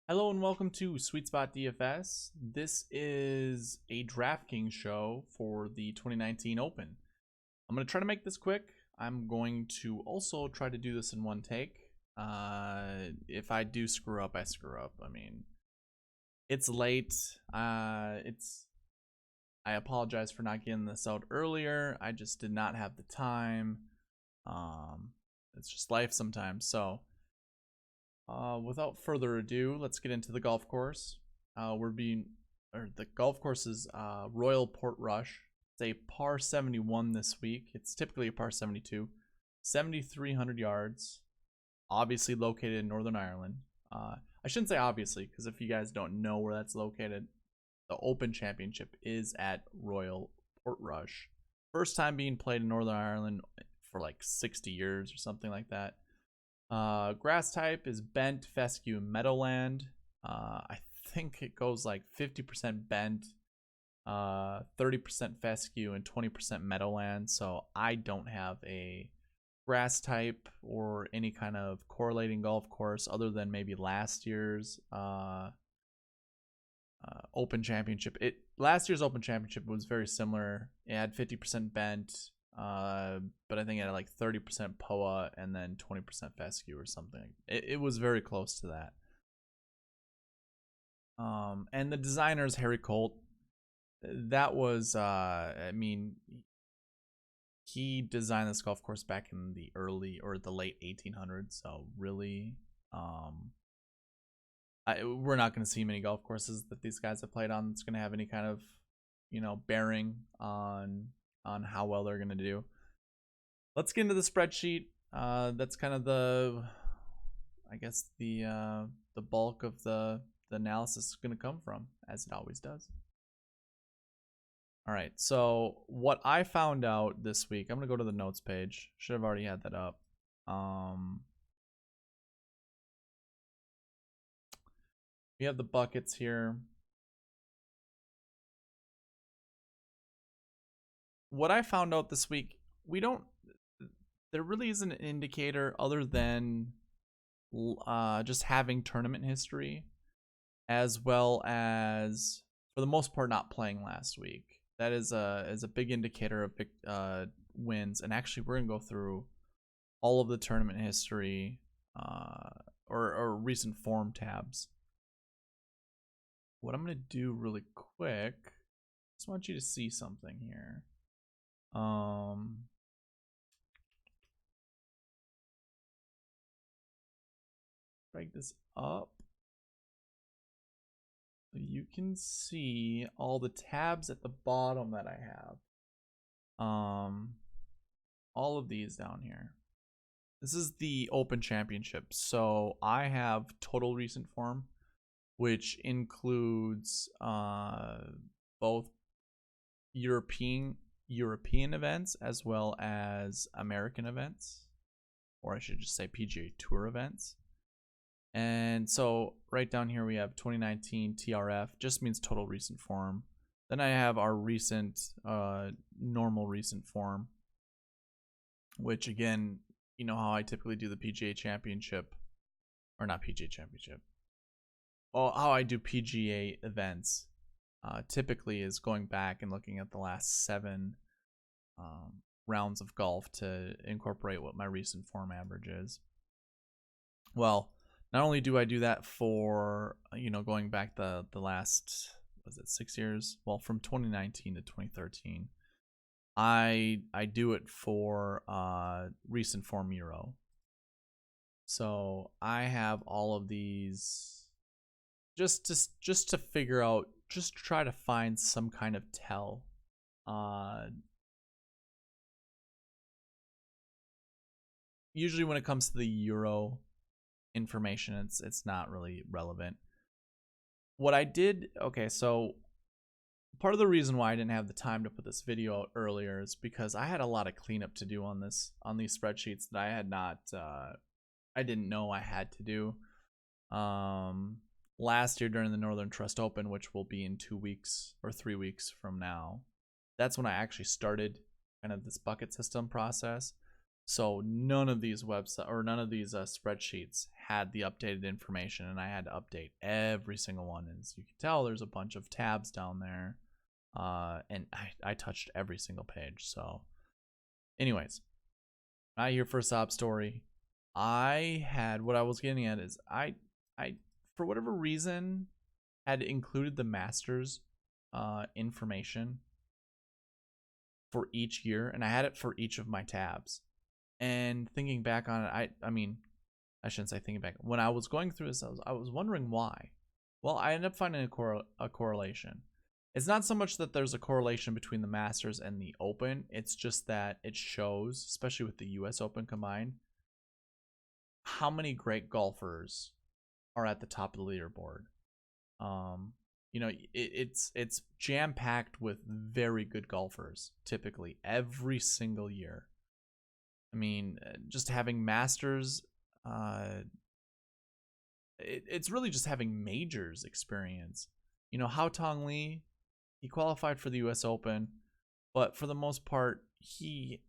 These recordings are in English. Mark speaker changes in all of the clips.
Speaker 1: Hello and welcome to Sweet Spot DFS. This is a DraftKings show for the 2019 Open. I'm going to try to make this quick. I'm going to also try to do this in one take. If I do screw up, I screw up. I mean, it's late. I apologize for not getting this out earlier. I just did not have the time. It's just life sometimes. So without further ado, let's get into the golf course. The golf course is Royal Portrush. It's a par 71 this week. It's typically a par 72, 7,300 yards. Obviously located in Northern Ireland. I shouldn't say obviously, because if you guys don't know where that's located, the Open Championship is at Royal Portrush. First time being played in Northern Ireland for like 60 years or something like that. Grass type is bent, fescue, meadowland. I think it goes like 50% bent, 30% fescue, and 20% meadowland. So I don't have a grass type or any kind of correlating golf course other than maybe last year's Open Championship. Last year's Open Championship was very similar. It had 50% bent, but I think it had like 30% POA and then 20% fescue or something. It was very close to that. And the designer is Harry Colt. That was, I mean, he designed this golf course back in the early or the late 1800s. So really, we're not going to see many golf courses that these guys have played on that's going to have any kind of, bearing on how well they're going to do. Let's get into the spreadsheet. That's kind of the bulk of the analysis is going to come from, as it always does. All right, so what I found out this week, I'm going to go to the notes page. Should have already had that up. We have the buckets here. What I found out this week, there really isn't an indicator other than just having tournament history, as well as, for the most part, not playing last week. That is a big indicator of wins. And actually, we're going to go through all of the tournament history or recent form tabs. What I'm going to do really quick, I just want you to see something here. Break this up. You can see all the tabs at the bottom that I have. All of these down here. This is the Open Championship. So I have total recent form, which includes both European events as well as American events, or I should just say PGA Tour events. And so right down here we have 2019 TRF, just means total recent form. Then I have our recent normal recent form, which again, you know how I typically do the PGA Championship, or not PGA Championship. Well, how I do PGA events typically is going back and looking at the last 7 rounds of golf to incorporate what my recent form average is. Well, not only do I do that for, going back the last, 6 years? Well, from 2019 to 2013. I do it for recent form Euro. So I have all of these just to figure out, just to try to find some kind of tell. Usually when it comes to the Euro information, it's not really relevant. What I did, okay, so part of the reason why I didn't have the time to put this video out earlier is because I had a lot of cleanup to do on these spreadsheets that I didn't know I had to do. Last year during the Northern Trust Open, which will be in 2 weeks or 3 weeks from now, that's when I actually started kind of this bucket system process. So none of these spreadsheets had the updated information, and I had to update every single one. As you can tell, there's a bunch of tabs down there, and I touched every single page. So anyways, not here for a sob story. I had, what I was getting at is I for whatever reason had included the Masters information for each year, and I had it for each of my tabs. And thinking back on it, I mean, I shouldn't say thinking back. When I was going through this, I was wondering why. Well, I ended up finding a correlation. It's not so much that there's a correlation between the Masters and the Open. It's just that it shows, especially with the US Open combined, how many great golfers are at the top of the leaderboard. You know, it's jam-packed with very good golfers, typically, every single year. I mean, just having Masters, it's really just having majors experience. You know, Hao Tong Lee, he qualified for the US Open, but for the most part, he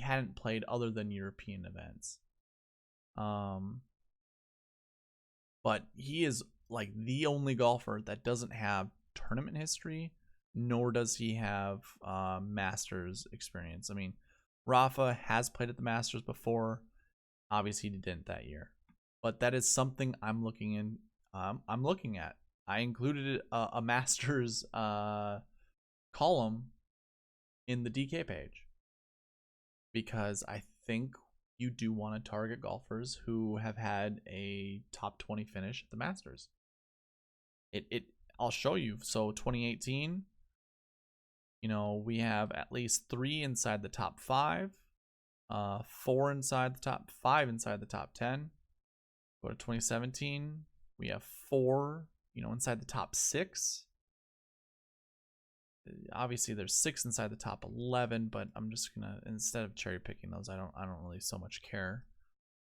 Speaker 1: hadn't played other than European events. But he is like the only golfer that doesn't have tournament history, nor does he have Masters experience. I mean, Rafa has played at the Masters before. Obviously, he didn't that year, but that is something I'm looking in. I'm looking at. I included a Masters column in the DK page because I think you do want to target golfers who have had a top 20 finish at the Masters. I'll show you. So 2018, you know, we have at least 3 inside the top 5, 4 inside the top 5 inside the top 10. Go to 2017, we have 4, you know, inside the top 6. Obviously there's 6 inside the top 11, but I'm just gonna, instead of cherry picking those, I don't really so much care.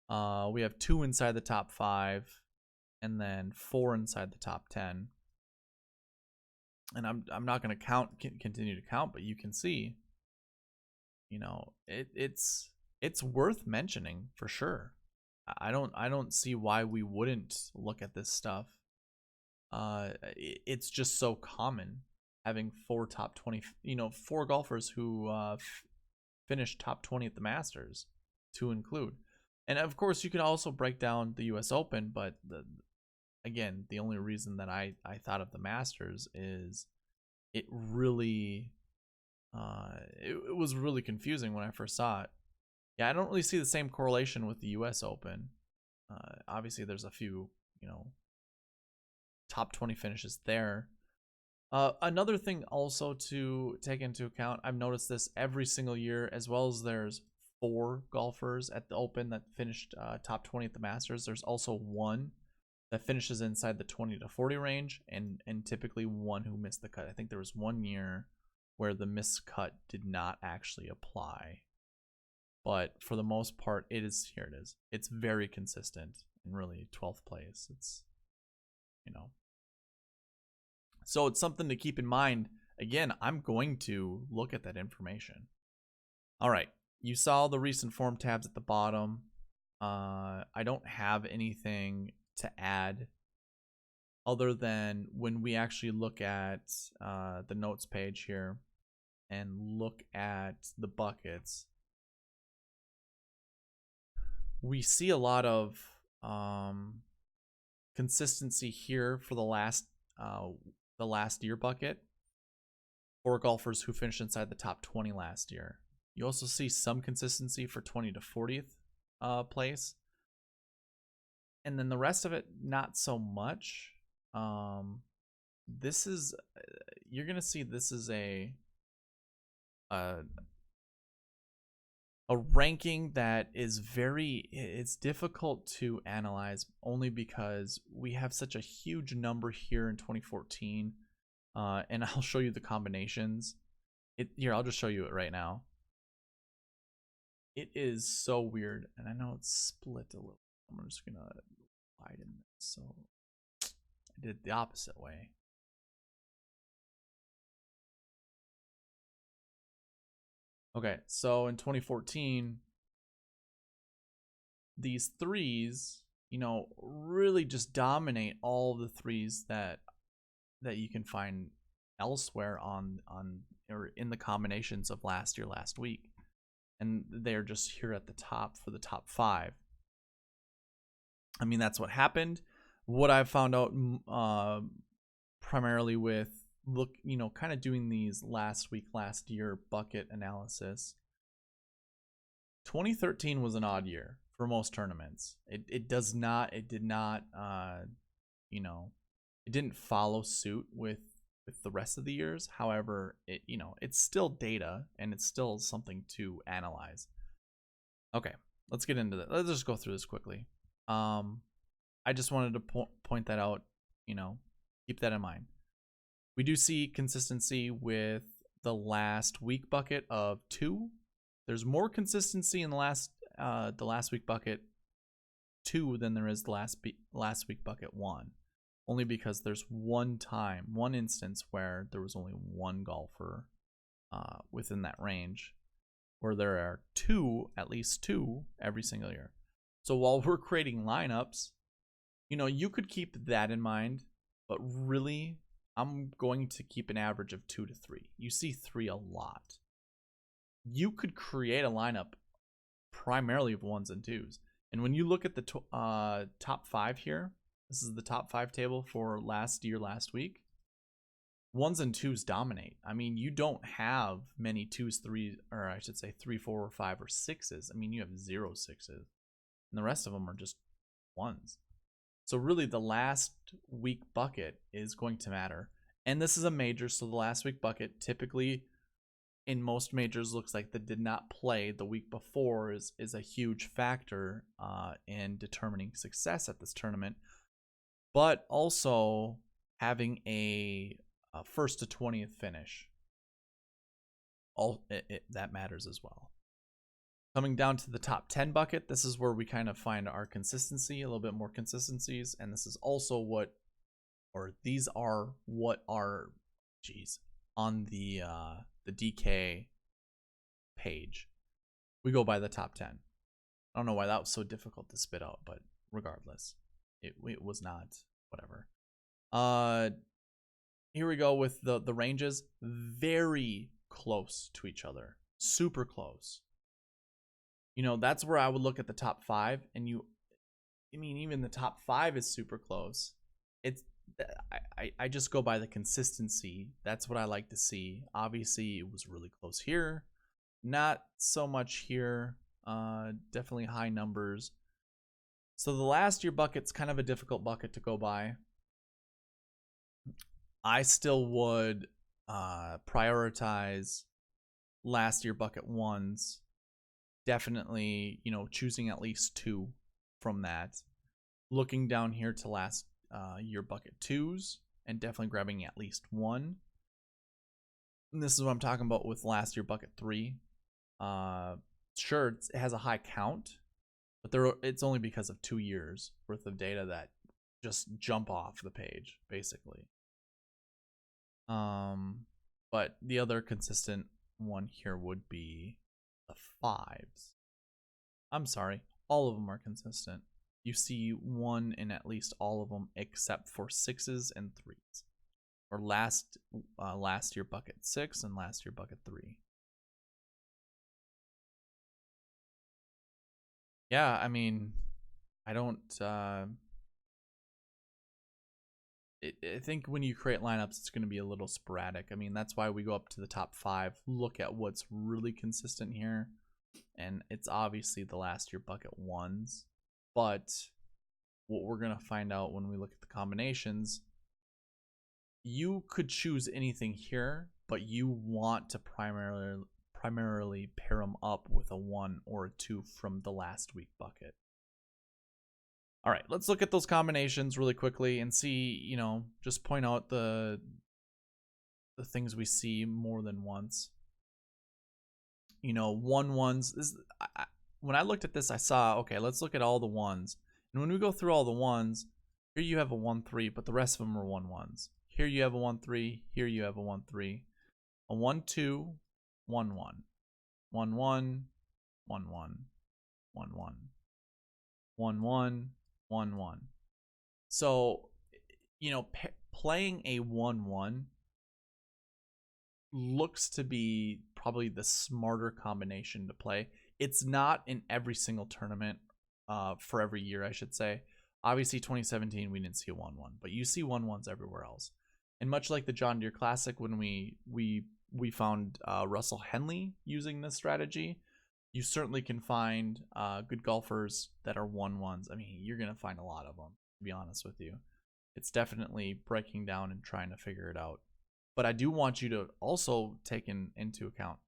Speaker 1: We have 2 inside the top 5, and then 4 inside the top 10. And I'm not gonna continue to count, but you can see, you know, it's worth mentioning for sure. I don't see why we wouldn't look at this stuff. It's just so common having 4 top 20, you know, 4 golfers who finished top 20 at the Masters to include. And of course, you could also break down the US Open, but again, the only reason that I thought of the Masters is it really, it was really confusing when I first saw it. Yeah, I don't really see the same correlation with the US Open. Obviously, there's a few, you know, top 20 finishes there. Another thing also to take into account, I've noticed this every single year, as well as there's 4 golfers at the Open that finished top 20 at the Masters. There's also 1 that finishes inside the 20 to 40 range, and typically 1 who missed the cut. I think there was 1 year where the missed cut did not actually apply. But for the most part, here it is. It's very consistent, and really 12th place. It's, you know. So it's something to keep in mind. Again, I'm going to look at that information. All right, you saw the recent form tabs at the bottom. I don't have anything to add other than when we actually look at the notes page here and look at the buckets, we see a lot of consistency here for the last year bucket for golfers who finished inside the top 20 last year. You also see some consistency for 20 to 40th place. And then the rest of it, not so much. This is, you're going to see this is a ranking that is it's difficult to analyze only because we have such a huge number here in 2014. And I'll show you the combinations. Here, I'll just show you it right now. It is so weird, and I know it's split a little. I'm just gonna widen this, so I did it the opposite way. Okay, so in 2014, these 3s, you know, really just dominate all the threes that you can find elsewhere on or in the combinations of last week. And they're just here at the top for the top 5. I mean, that's what happened. What I've found out primarily with kind of doing these last year bucket analysis. 2013 was an odd year for most tournaments. It did not it didn't follow suit with the rest of the years. However, it's still data and it's still something to analyze. Okay, let's get into that. Let's just go through this quickly. I just wanted to point that out, keep that in mind. We do see consistency with the last week bucket of 2. There's more consistency in the last week bucket 2 than there is the last week bucket 1. Only because there's one instance where there was only one golfer within that range, where there are at least two every single year. So while we're creating lineups, you could keep that in mind, but really, I'm going to keep an average of 2 to 3. You see 3 a lot. You could create a lineup primarily of 1s and 2s. And when you look at the top 5 here, this is the top 5 table for last week. 1s and 2s dominate. I mean, you don't have many 2s, 3s, or I should say 3, 4, or 5, or 6s. I mean, you have 0 6s. And the rest of them are just 1s. So really, the last week bucket is going to matter. And this is a major, so the last week bucket typically in most majors looks like that did not play the week before is a huge factor in determining success at this tournament. But also having a 1st to 20th finish, that matters as well. Coming down to the top 10 bucket, this is where we kind of find our consistency, a little bit more consistencies, and this is also these are what are, on the DK page. We go by the top 10. I don't know why that was so difficult to spit out, but regardless, it was not, whatever. Here we go with the ranges, very close to each other, super close. That's where I would look at the top 5, and even the top 5 is super close. I just go by the consistency. That's what I like to see. Obviously, it was really close here, not so much here. Definitely high numbers. So the last year bucket's kind of a difficult bucket to go by. I still would prioritize last year bucket 1s. Definitely, choosing at least 2 from that. Looking down here to last year bucket 2s and definitely grabbing at least 1. And this is what I'm talking about with last year bucket 3. Sure, it has a high count, but it's only because of 2 years worth of data that just jump off the page, basically. But the other consistent one here would be the 5s. I'm sorry, all of them are consistent. You see 1 in at least all of them except for 6s and 3s. Or last year bucket 6 and last year bucket 3. Yeah, I mean, I don't I think when you create lineups, it's going to be a little sporadic. I mean, that's why we go up to the top 5, look at what's really consistent here. And it's obviously the last year bucket 1s. But what we're going to find out when we look at the combinations, you could choose anything here, but you want to primarily pair them up with a 1 or a 2 from the last week bucket. All right, let's look at those combinations really quickly and see, just point out the things we see more than once. 1-1s. When I looked at this, I saw, okay, let's look at all the 1s. And when we go through all the 1s, here you have a 1-3, but the rest of them are 1-1s. Here you have a 1-3, here you have a 1-3, a 1-2, 1-1, 1-1, 1-1, 1-1, 1-1, 1-1. So, you know, playing a 1-1 looks to be probably the smarter combination to play. It's not in every single tournament for every year, I should say. Obviously, 2017, we didn't see a 1-1, but you see 1-1s everywhere else. And much like the John Deere Classic, when we found Russell Henley using this strategy, you certainly can find good golfers that are 1-1s. I mean, you're going to find a lot of them, to be honest with you. It's definitely breaking down and trying to figure it out. But I do want you to also take into account,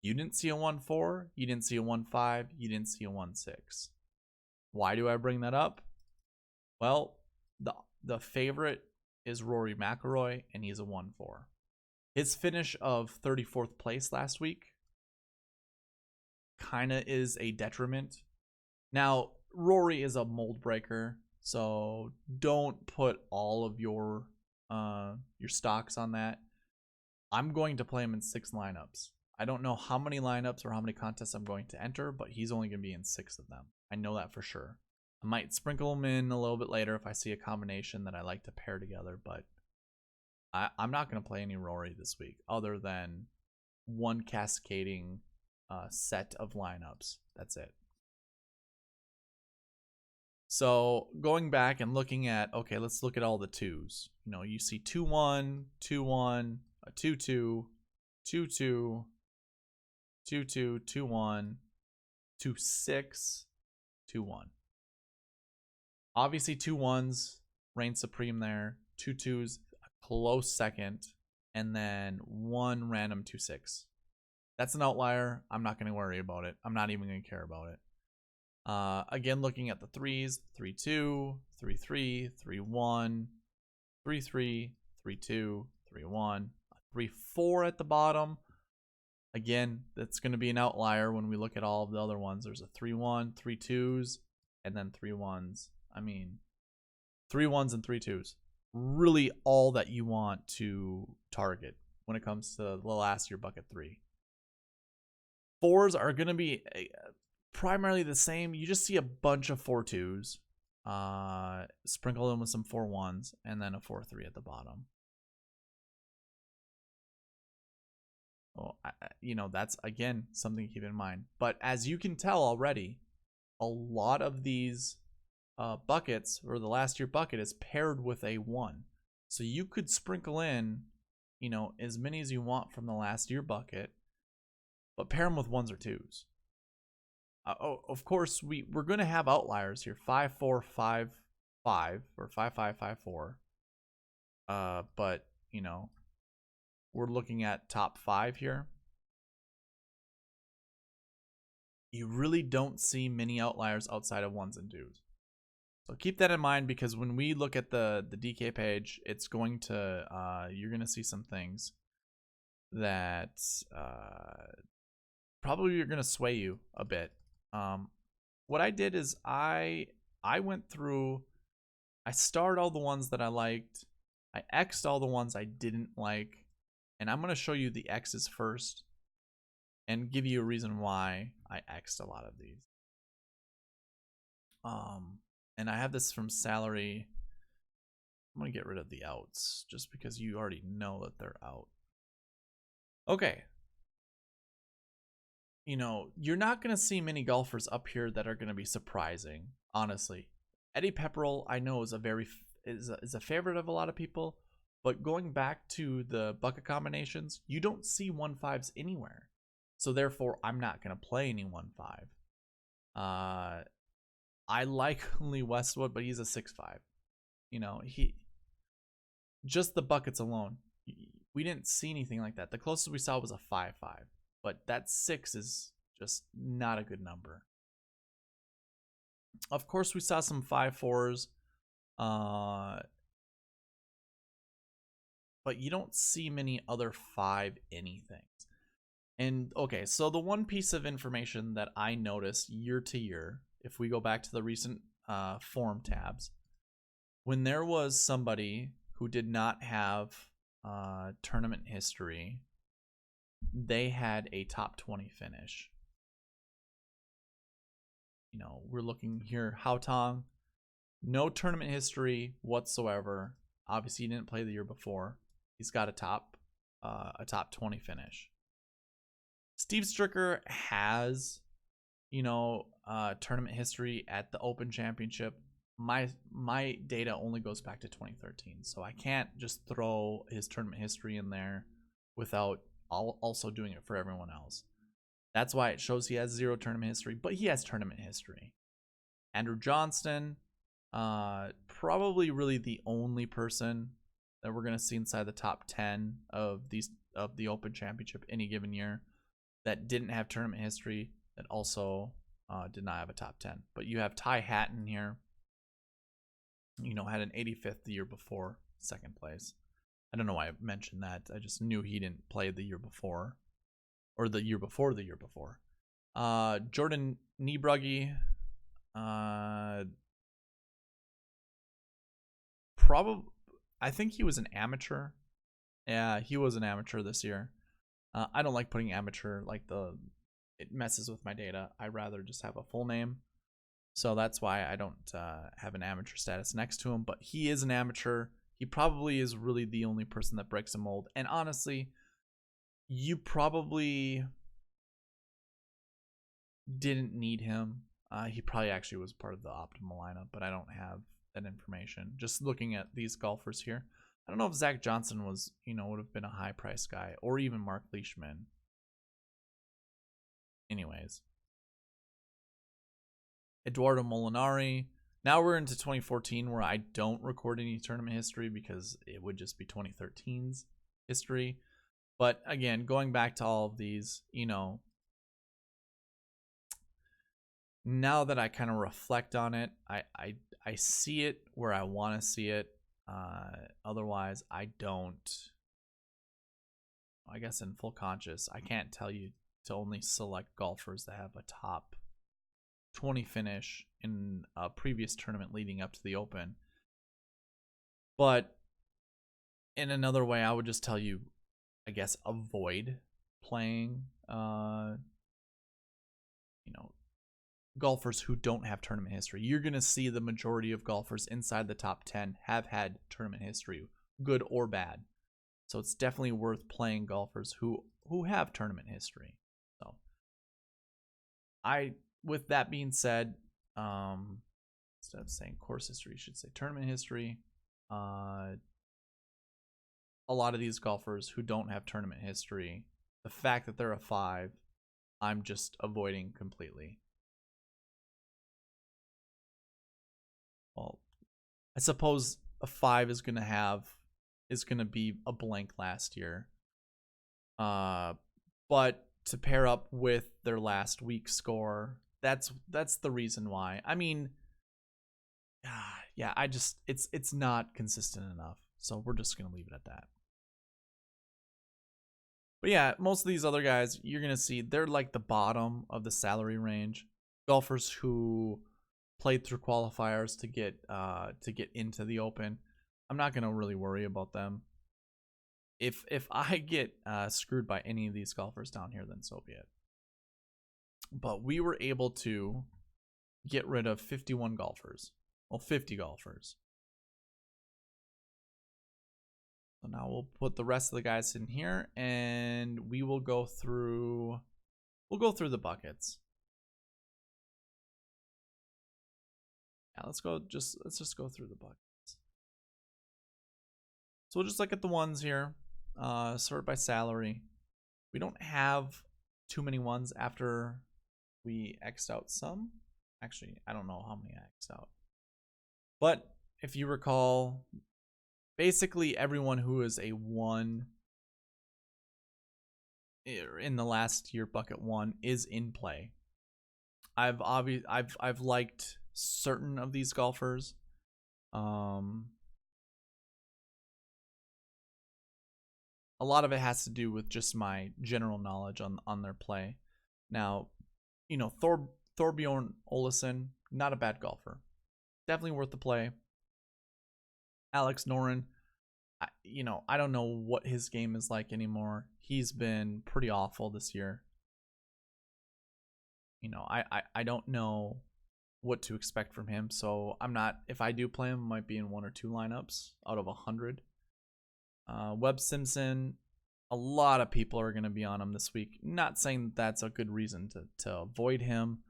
Speaker 1: you didn't see a 1-4, you didn't see a 1-5, you didn't see a 1-6. Why do I bring that up? Well, the favorite is Rory McIlroy, and he's a 1-4. His finish of 34th place last week kind of is a detriment. Now, Rory is a mold breaker, so don't put all of your stocks on that. I'm going to play him in 6 lineups. I don't know how many lineups or how many contests I'm going to enter, but he's only going to be in 6 of them. I know that for sure. I might sprinkle him in a little bit later if I see a combination that I like to pair together, but I'm not going to play any Rory this week other than one cascading set of lineups. That's it. So going back and looking at, okay, let's look at all the 2s. You know, you see 2-1, 2-1, a 2-2, 2-2, 2-2, 2-1, 2-6, 2-1. Obviously, 2-1s reign supreme there. 2-2s, a close second, and then 1 random 2-6. That's an outlier. I'm not going to worry about it. I'm not even going to care about it. Again, looking at the 3s, 3-2, 3-3, 3-1, 3-3, 3-2, 3-1, 3-4 at the bottom. Again, that's going to be an outlier when we look at all of the other ones. There's a 3-1, 3-2s, and then 3-1s. I mean, 3-1s and 3-2s. Really all that you want to target when it comes to the last year bucket 3. 4s are going to be primarily the same. You just see a bunch of 4-2s. Sprinkle them with some 4-1s, and then a 4-3 at the bottom. Well, you know, that's, again, something to keep in mind. But as you can tell already, a lot of these buckets, or the last year bucket, is paired with a 1. So you could sprinkle in, you know, as many as you want from the last year bucket, but pair them with 1s or 2s. Of course, we're going to have outliers here. 5-4, 5-5, or 5-5, 5-4. But, you know, we're looking at top 5 here. You really don't see many outliers outside of 1s and 2s. So keep that in mind, because when we look at the DK page, it's going to you're going to see some things that probably are going to sway you a bit. What I did is I went through, I starred all the ones that I liked, I X'd all the ones I didn't like, and I'm going to show you the X's first and give you a reason why I X'd a lot of these. And I have this from salary. I'm going to get rid of the outs just because you already know that they're out. Okay. You know, you're not going to see many golfers up here that are going to be surprising, honestly. Eddie Pepperell, I know, is a favorite of a lot of people, but going back to the bucket combinations, you don't see 1-5s anywhere. So therefore, I'm not going to play any 1-5. I like Lee Westwood, but he's a 6-5. You know, just the buckets alone, we didn't see anything like that. The closest we saw was a 5-5. But that 6 is just not a good number. Of course, we saw some 5-4s. But you don't see many other 5 anythings. And, okay, so the one piece of information that I noticed year to year, if we go back to the recent form tabs, when there was somebody who did not have tournament history, they had a top 20 finish. You know, we're looking here, Haotong, No tournament history whatsoever. Obviously, he didn't play the year before. He's got a top 20 finish. Steve Stricker has, tournament history at the Open Championship. My data only goes back to 2013, so I can't just throw his tournament history in there without also doing it for everyone else. That's why it shows he has 0 tournament history, but he has tournament history. Andrew Johnston, probably really the only person that we're gonna see inside the top 10 of the Open Championship any given year that didn't have tournament history, that also did not have a top 10. But you have Ty Hatton here. Had an 85th the year before, second place. I don't know why I mentioned that. I just knew he didn't play the year before, or the year before the year before. Jordan Niebrugge, probably, I think he was an amateur. Yeah, he was an amateur this year. I don't like putting amateur, it messes with my data. I'd rather just have a full name. So that's why I don't have an amateur status next to him. But he is an amateur. He probably is really the only person that breaks a mold. And honestly, you probably didn't need him. He probably actually was part of the optimal lineup, but I don't have that information. Just looking at these golfers here, I don't know if Zach Johnson was, would have been a high price guy, or even Mark Leishman. Anyways, Eduardo Molinari. Now we're into 2014, where I don't record any tournament history because it would just be 2013's history. But again, going back to all of these, now that I kind of reflect on it, I see it where I want to see it. Otherwise, I don't. I guess in full conscious, I can't tell you to only select golfers that have a top 20 finish in a previous tournament leading up to the Open. But in another way, I would just tell you, I guess, avoid playing golfers who don't have tournament history. You're going to see the majority of golfers inside the top 10 have had tournament history, good or bad. So it's definitely worth playing golfers who have tournament history. So with that being said, instead of saying course history, you should say tournament history. A lot of these golfers who don't have tournament history, the fact that they're a 5, I'm just avoiding completely. Well, I suppose a 5 is going to be a blank last year. But to pair up with their last week score, that's the reason why. I mean, yeah, it's not consistent enough. So we're just going to leave it at that. But yeah, most of these other guys, you're going to see they're like the bottom of the salary range. Golfers who played through qualifiers to get into the Open. I'm not going to really worry about them. If I get screwed by any of these golfers down here, then so be it. But we were able to get rid of 51 golfers. Well, 50 golfers. So now we'll put the rest of the guys in here, and we will go through. We'll go through the buckets. Yeah, let's just go through the buckets. So we'll just look at the ones here. Sort by salary. We don't have too many ones after we X'd out some. Actually, I don't know how many I X'd out. But if you recall, basically everyone who is a 1 in the last year bucket 1 is in play. I've liked certain of these golfers. A lot of it has to do with just my general knowledge on their play. Now, Thorbjorn Olesen, not a bad golfer. Definitely worth the play. Alex Noren, I don't know what his game is like anymore. He's been pretty awful this year. I don't know what to expect from him. So I'm not, if I do play him, it might be in 1 or 2 lineups out of 100. Webb Simpson, a lot of people are going to be on him this week. Not saying that's a good reason to avoid him.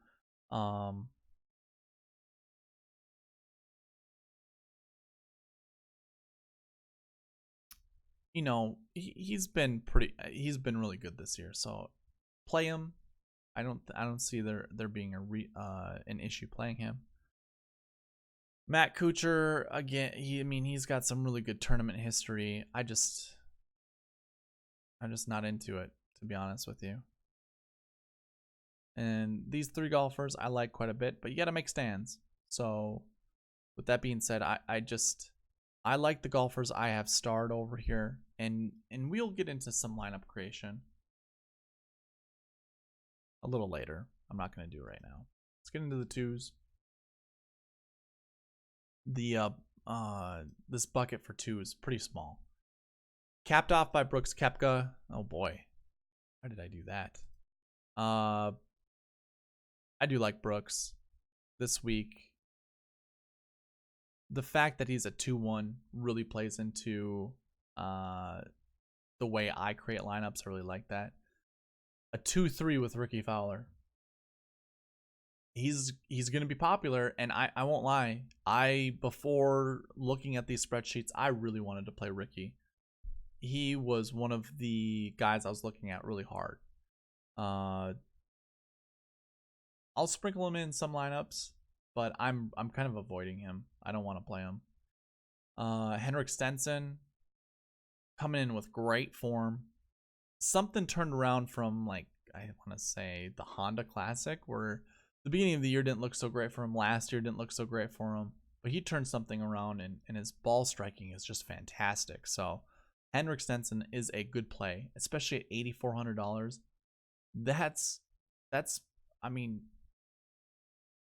Speaker 1: You know, he's been really good this year. So play him. I don't see there being an issue playing him. Matt Kuchar, again, he's got some really good tournament history. I'm just not into it, to be honest with you. And these 3 golfers I like quite a bit, but you got to make stands. So with that being said, I like the golfers I have starred over here, and we'll get into some lineup creation a little later. I'm not going to do it right now. Let's get into the 2s. The this bucket for 2 is pretty small. Capped off by Brooks Koepka. Oh boy, why did I do that? I do like Brooks this week. The fact that he's a 2-1 really plays into the way I create lineups. I really like that. A 2-3 with Ricky Fowler. He's going to be popular, and I won't lie. Before looking at these spreadsheets, I really wanted to play Ricky. He was one of the guys I was looking at really hard. I'll sprinkle him in some lineups, but I'm kind of avoiding him. I don't want to play him. Henrik Stenson coming in with great form. Something turned around from, like, I want to say the Honda Classic, where the beginning of the year didn't look so great for him. Last year didn't look so great for him. But he turned something around, and his ball striking is just fantastic. So Henrik Stenson is a good play, especially at $8,400. That's I mean,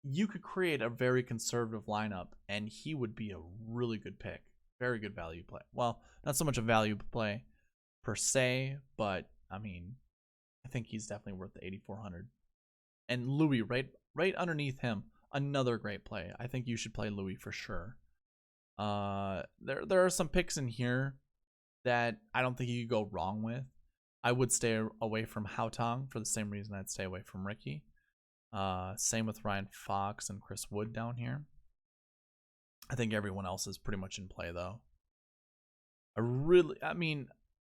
Speaker 1: you could create a very conservative lineup, and he would be a really good pick. Very good value play. Well, not so much a value play per se, but I mean, I think he's definitely worth the 8,400. And Louis right underneath him, another great play. I think you should play Louis for sure. There are some picks in here that I don't think you could go wrong with. I would stay away from Haotong for the same reason I'd stay away from Ricky. Same with Ryan Fox and Chris Wood down here. I think everyone else is pretty much in play, though.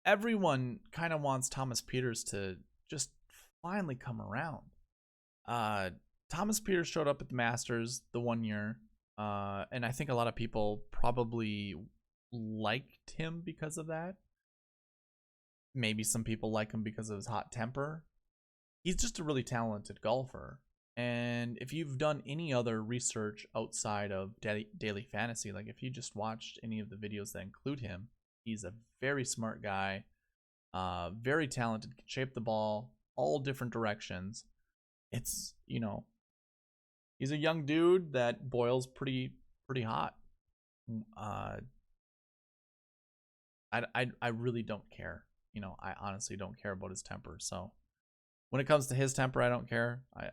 Speaker 1: Everyone kind of wants Thomas Pieters to just finally come around. Thomas Pieters showed up at the Masters the 1 year, and I think a lot of people probably liked him because of that. Maybe some people like him because of his hot temper. He's just a really talented golfer. And if you've done any other research outside of daily fantasy, like if you just watched any of the videos that include him, he's a very smart guy, very talented, can shape the ball all different directions. It's, he's a young dude that boils pretty hot. I really don't care. I honestly don't care about his temper. So when it comes to his temper, I don't care. I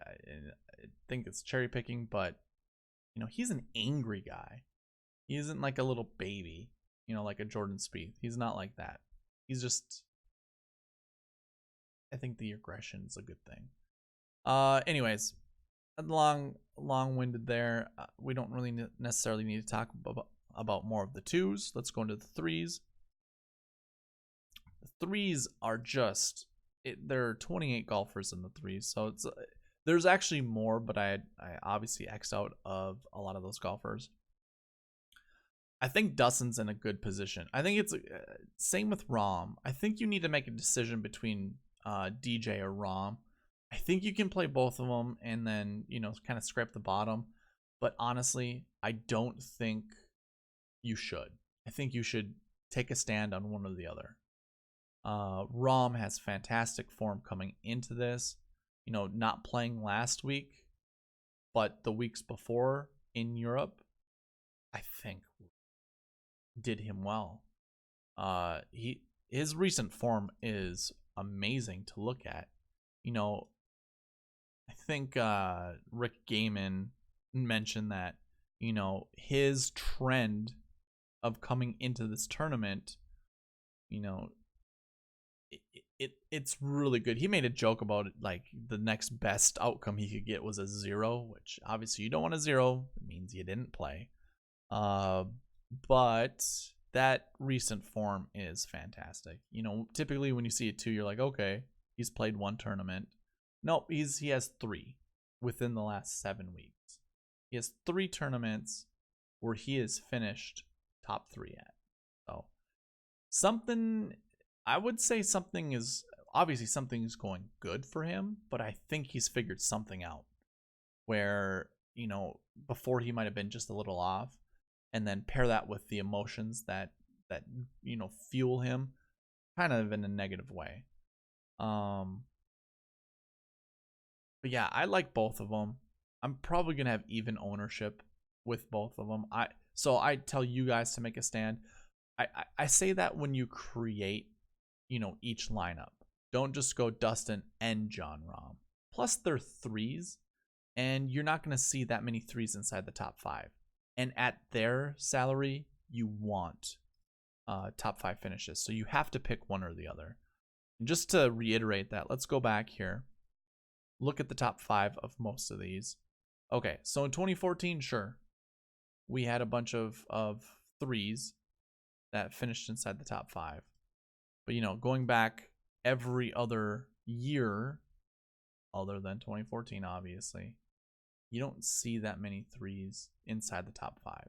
Speaker 1: think it's cherry picking, but he's an angry guy. He isn't like a little baby, like a Jordan Spieth. He's not like that. He's just, I think the aggression is a good thing. Anyways, long-winded there. We don't really necessarily need to talk about more of the 2s. Let's go into the 3s. The 3s are just, there are 28 golfers in the 3s, so there's actually more, but I obviously X'd out of a lot of those golfers. I think Dustin's in a good position. I think it's same with Rahm. I think you need to make a decision between DJ or Rahm. I think you can play both of them and then, kind of scrape the bottom. But honestly, I don't think you should. I think you should take a stand on one or the other. Rahm has fantastic form coming into this. Not playing last week, but the weeks before in Europe, I think did him well. His recent form is amazing to look at. I think Rick Gaiman mention that, you know, his trend of coming into this tournament, you know, it's really good. He made a joke about it, like the next best outcome he could get was a 0, which obviously you don't want a 0. It means you didn't play. But that recent form is fantastic. You know, typically when you see it 2, you're like, okay, he's played 1 tournament. Nope, he has 3 within the last 7 weeks. He has 3 tournaments where he has finished top 3 at. So something, I would say something is, obviously something is going good for him, but I think he's figured something out where, you know, before he might have been just a little off, and then pair that with the emotions that you know, fuel him kind of in a negative way. But yeah, I like both of them. I'm probably gonna have even ownership with both of them. So I tell you guys to make a stand. I say that when you create, you know, each lineup, don't just go Dustin and John Rahm. Plus they're 3s, and you're not gonna see that many 3s inside the top 5. And at their salary, you want top 5 finishes. So you have to pick one or the other. And just to reiterate that, let's go back here. Look at the top 5 of most of these. Okay, so in 2014, sure, we had a bunch of 3s that finished inside the top 5. But, you know, going back every other year, other than 2014, obviously, you don't see that many 3s inside the top 5.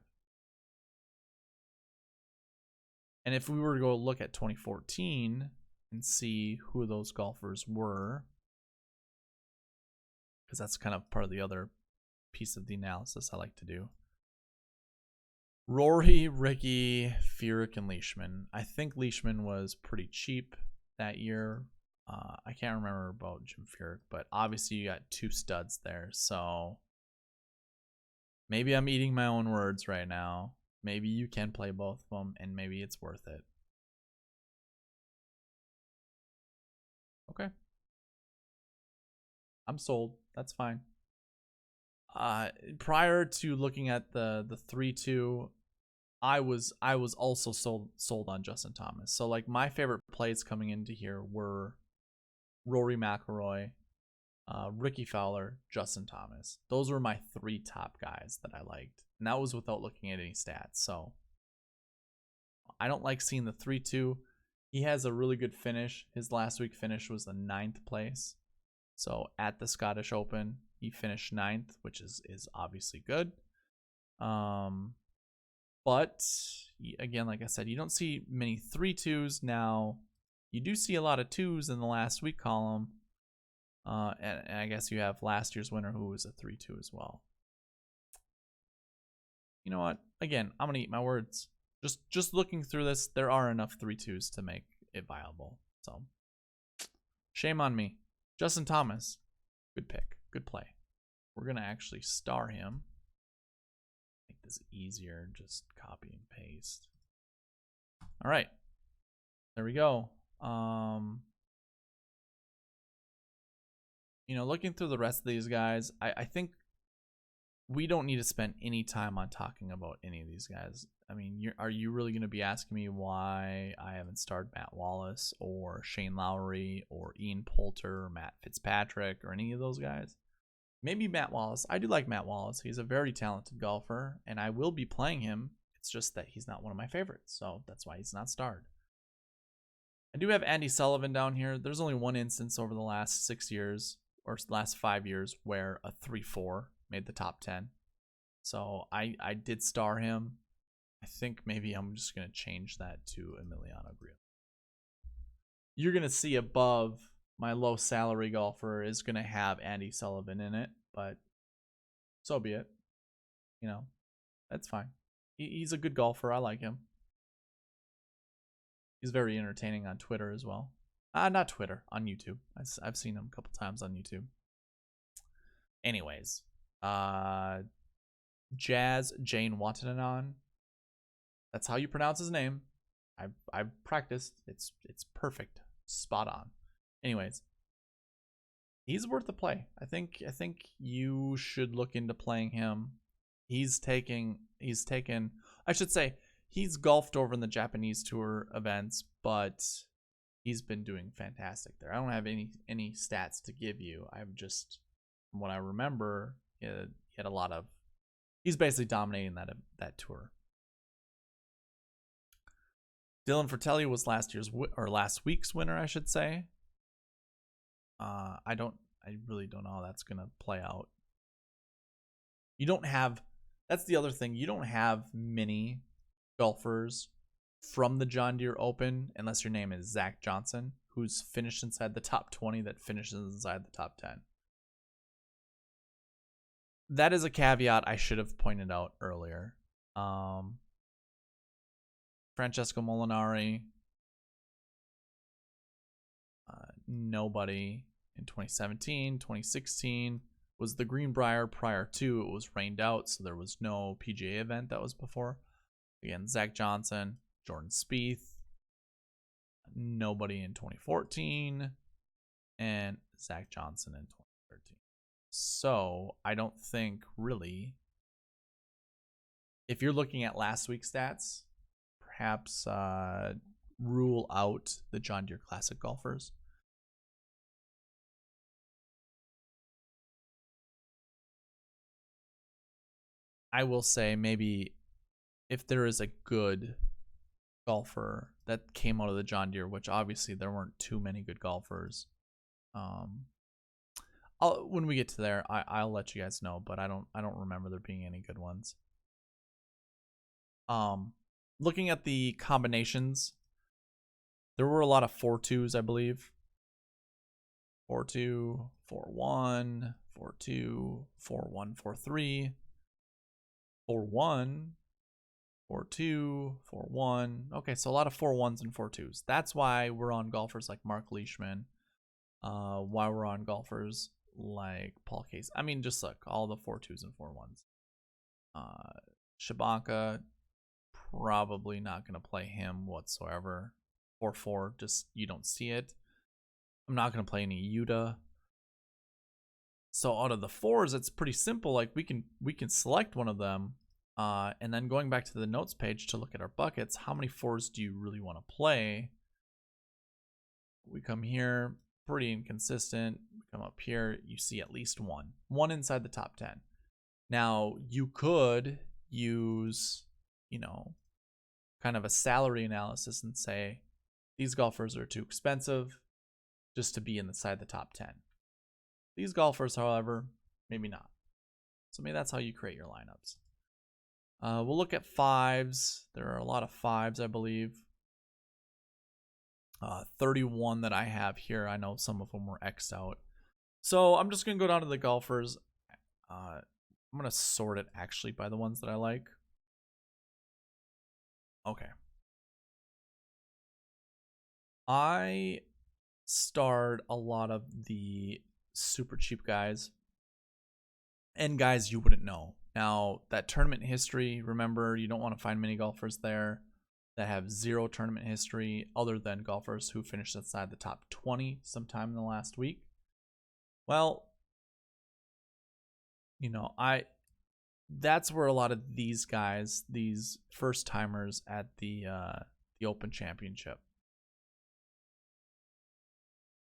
Speaker 1: And if we were to go look at 2014 and see who those golfers were, because that's kind of part of the other piece of the analysis I like to do. Rory, Ricky, Furyk, and Leishman. I think Leishman was pretty cheap that year. I can't remember about Jim Furyk, but obviously you got 2 studs there, so maybe I'm eating my own words right now. Maybe you can play both of them, and maybe it's worth it. Okay. I'm sold. That's fine. Prior to looking at the 3-2, I was also sold on Justin Thomas. So like my favorite plays coming into here were Rory McIlroy, Ricky Fowler, Justin Thomas. Those were my 3 top guys that I liked, and that was without looking at any stats. So I don't like seeing the 3-2. He has a really good finish. His last week finish was the 9th place. So at the Scottish Open, he finished 9th, which is obviously good. But again, like I said, you don't see many 3-2s now. You do see a lot of 2s in the last week column. And I guess you have last year's winner who was a 3-2 as well. You know what? Again, I'm gonna eat my words. Just looking through this, there are enough 3-2s to make it viable. So shame on me. Justin Thomas, good pick, good play. We're gonna actually star him. Make this easier. Just copy and paste. All right, there we go. You know, looking through the rest of these guys, I think we don't need to spend any time on talking about any of these guys. I mean, are you really going to be asking me why I haven't starred Matt Wallace or Shane Lowry or Ian Poulter or Matt Fitzpatrick or any of those guys? Maybe Matt Wallace. I do like Matt Wallace. He's a very talented golfer, and I will be playing him. It's just that he's not one of my favorites, so that's why he's not starred. I do have Andy Sullivan down here. There's only one instance over the last 6 years or last 5 years where a 3-4 made the top 10. So I did star him. I think maybe I'm just going to change that to Emiliano Grillo. You're going to see above my low salary golfer is going to have Andy Sullivan in it, but so be it. You know, that's fine. He's a good golfer. I like him. He's very entertaining on Twitter as well. Not Twitter, on YouTube. I've seen him a couple times on YouTube. Anyways, Jazz Jane Watananon. That's how you pronounce his name. I've practiced. It's perfect. Spot on. Anyways, He's worth a play. I think you should look into playing him. He's taken I should say he's golfed over in the Japanese tour events, but he's been doing fantastic there. I don't have any stats to give you. I've just, from what I remember, he had a lot of, he's basically dominating that tour. Dylan Fratelli was last week's winner, I should say. I really don't know how that's gonna play out. You don't have, that's the other thing. You don't have many golfers from the John Deere Open unless your name is Zach Johnson, who's finished inside the top 20, that finishes inside the top 10. That is a caveat I should have pointed out earlier. Francesco Molinari, nobody in 2017. 2016 was the Greenbrier. Prior to, it was rained out, so there was no PGA event that was before. Again, Zach Johnson, Jordan Spieth, nobody in 2014, and Zach Johnson in 2013. So I don't think really, if you're looking at last week's stats, perhaps rule out the John Deere Classic golfers. I will say maybe if there is a good golfer that came out of the John Deere, which obviously there weren't too many good golfers. When we get to there, I'll let you guys know, but I don't remember there being any good ones. Looking at the combinations, there were a lot of 4-2s, I believe. 4-2, 4-1, 4-2, 4-1, 4-3, 4-1, 4-2, 4-1. Okay, so a lot of 4-1s and 4-2s. That's why we're on golfers like Mark Leishman. Why we're on golfers like Paul Casey. I mean, just look, all the 4-2s and 4-1s. Shabanka, probably not going to play him whatsoever. 4-4, just you don't see it. I'm not going to play any Yuta. So out of the 4s, it's pretty simple. Like we can select one of them, and then going back to the notes page to look at our buckets, how many 4s do you really want to play? We come here, pretty inconsistent. We come up here, you see at least one inside the top 10. Now you could use, kind of a salary analysis and say these golfers are too expensive just to be inside the top 10. These golfers, however, maybe not. So maybe that's how you create your lineups. We'll look at 5s. There are a lot of 5s, I believe. 31 that I have here. I know some of them were X'd out. So I'm just going to go down to the golfers. I'm going to sort it actually by the ones that I like. Okay. I starred a lot of the super cheap guys and guys you wouldn't know. Now, that tournament history, remember, you don't want to find many golfers there that have zero tournament history other than golfers who finished inside the top 20 sometime in the last week. Well, that's where a lot of these guys, these first timers at the Open Championship.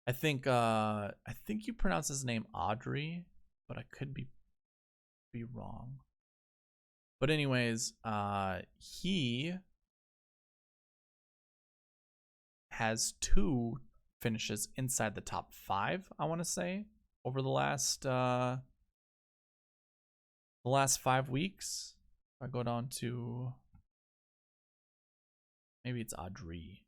Speaker 1: I think you pronounce his name Audrey, but I could be wrong. But anyways, he has 2 finishes inside the top 5, I want to say, over the last 5 weeks. If I go down to, maybe it's Audrey.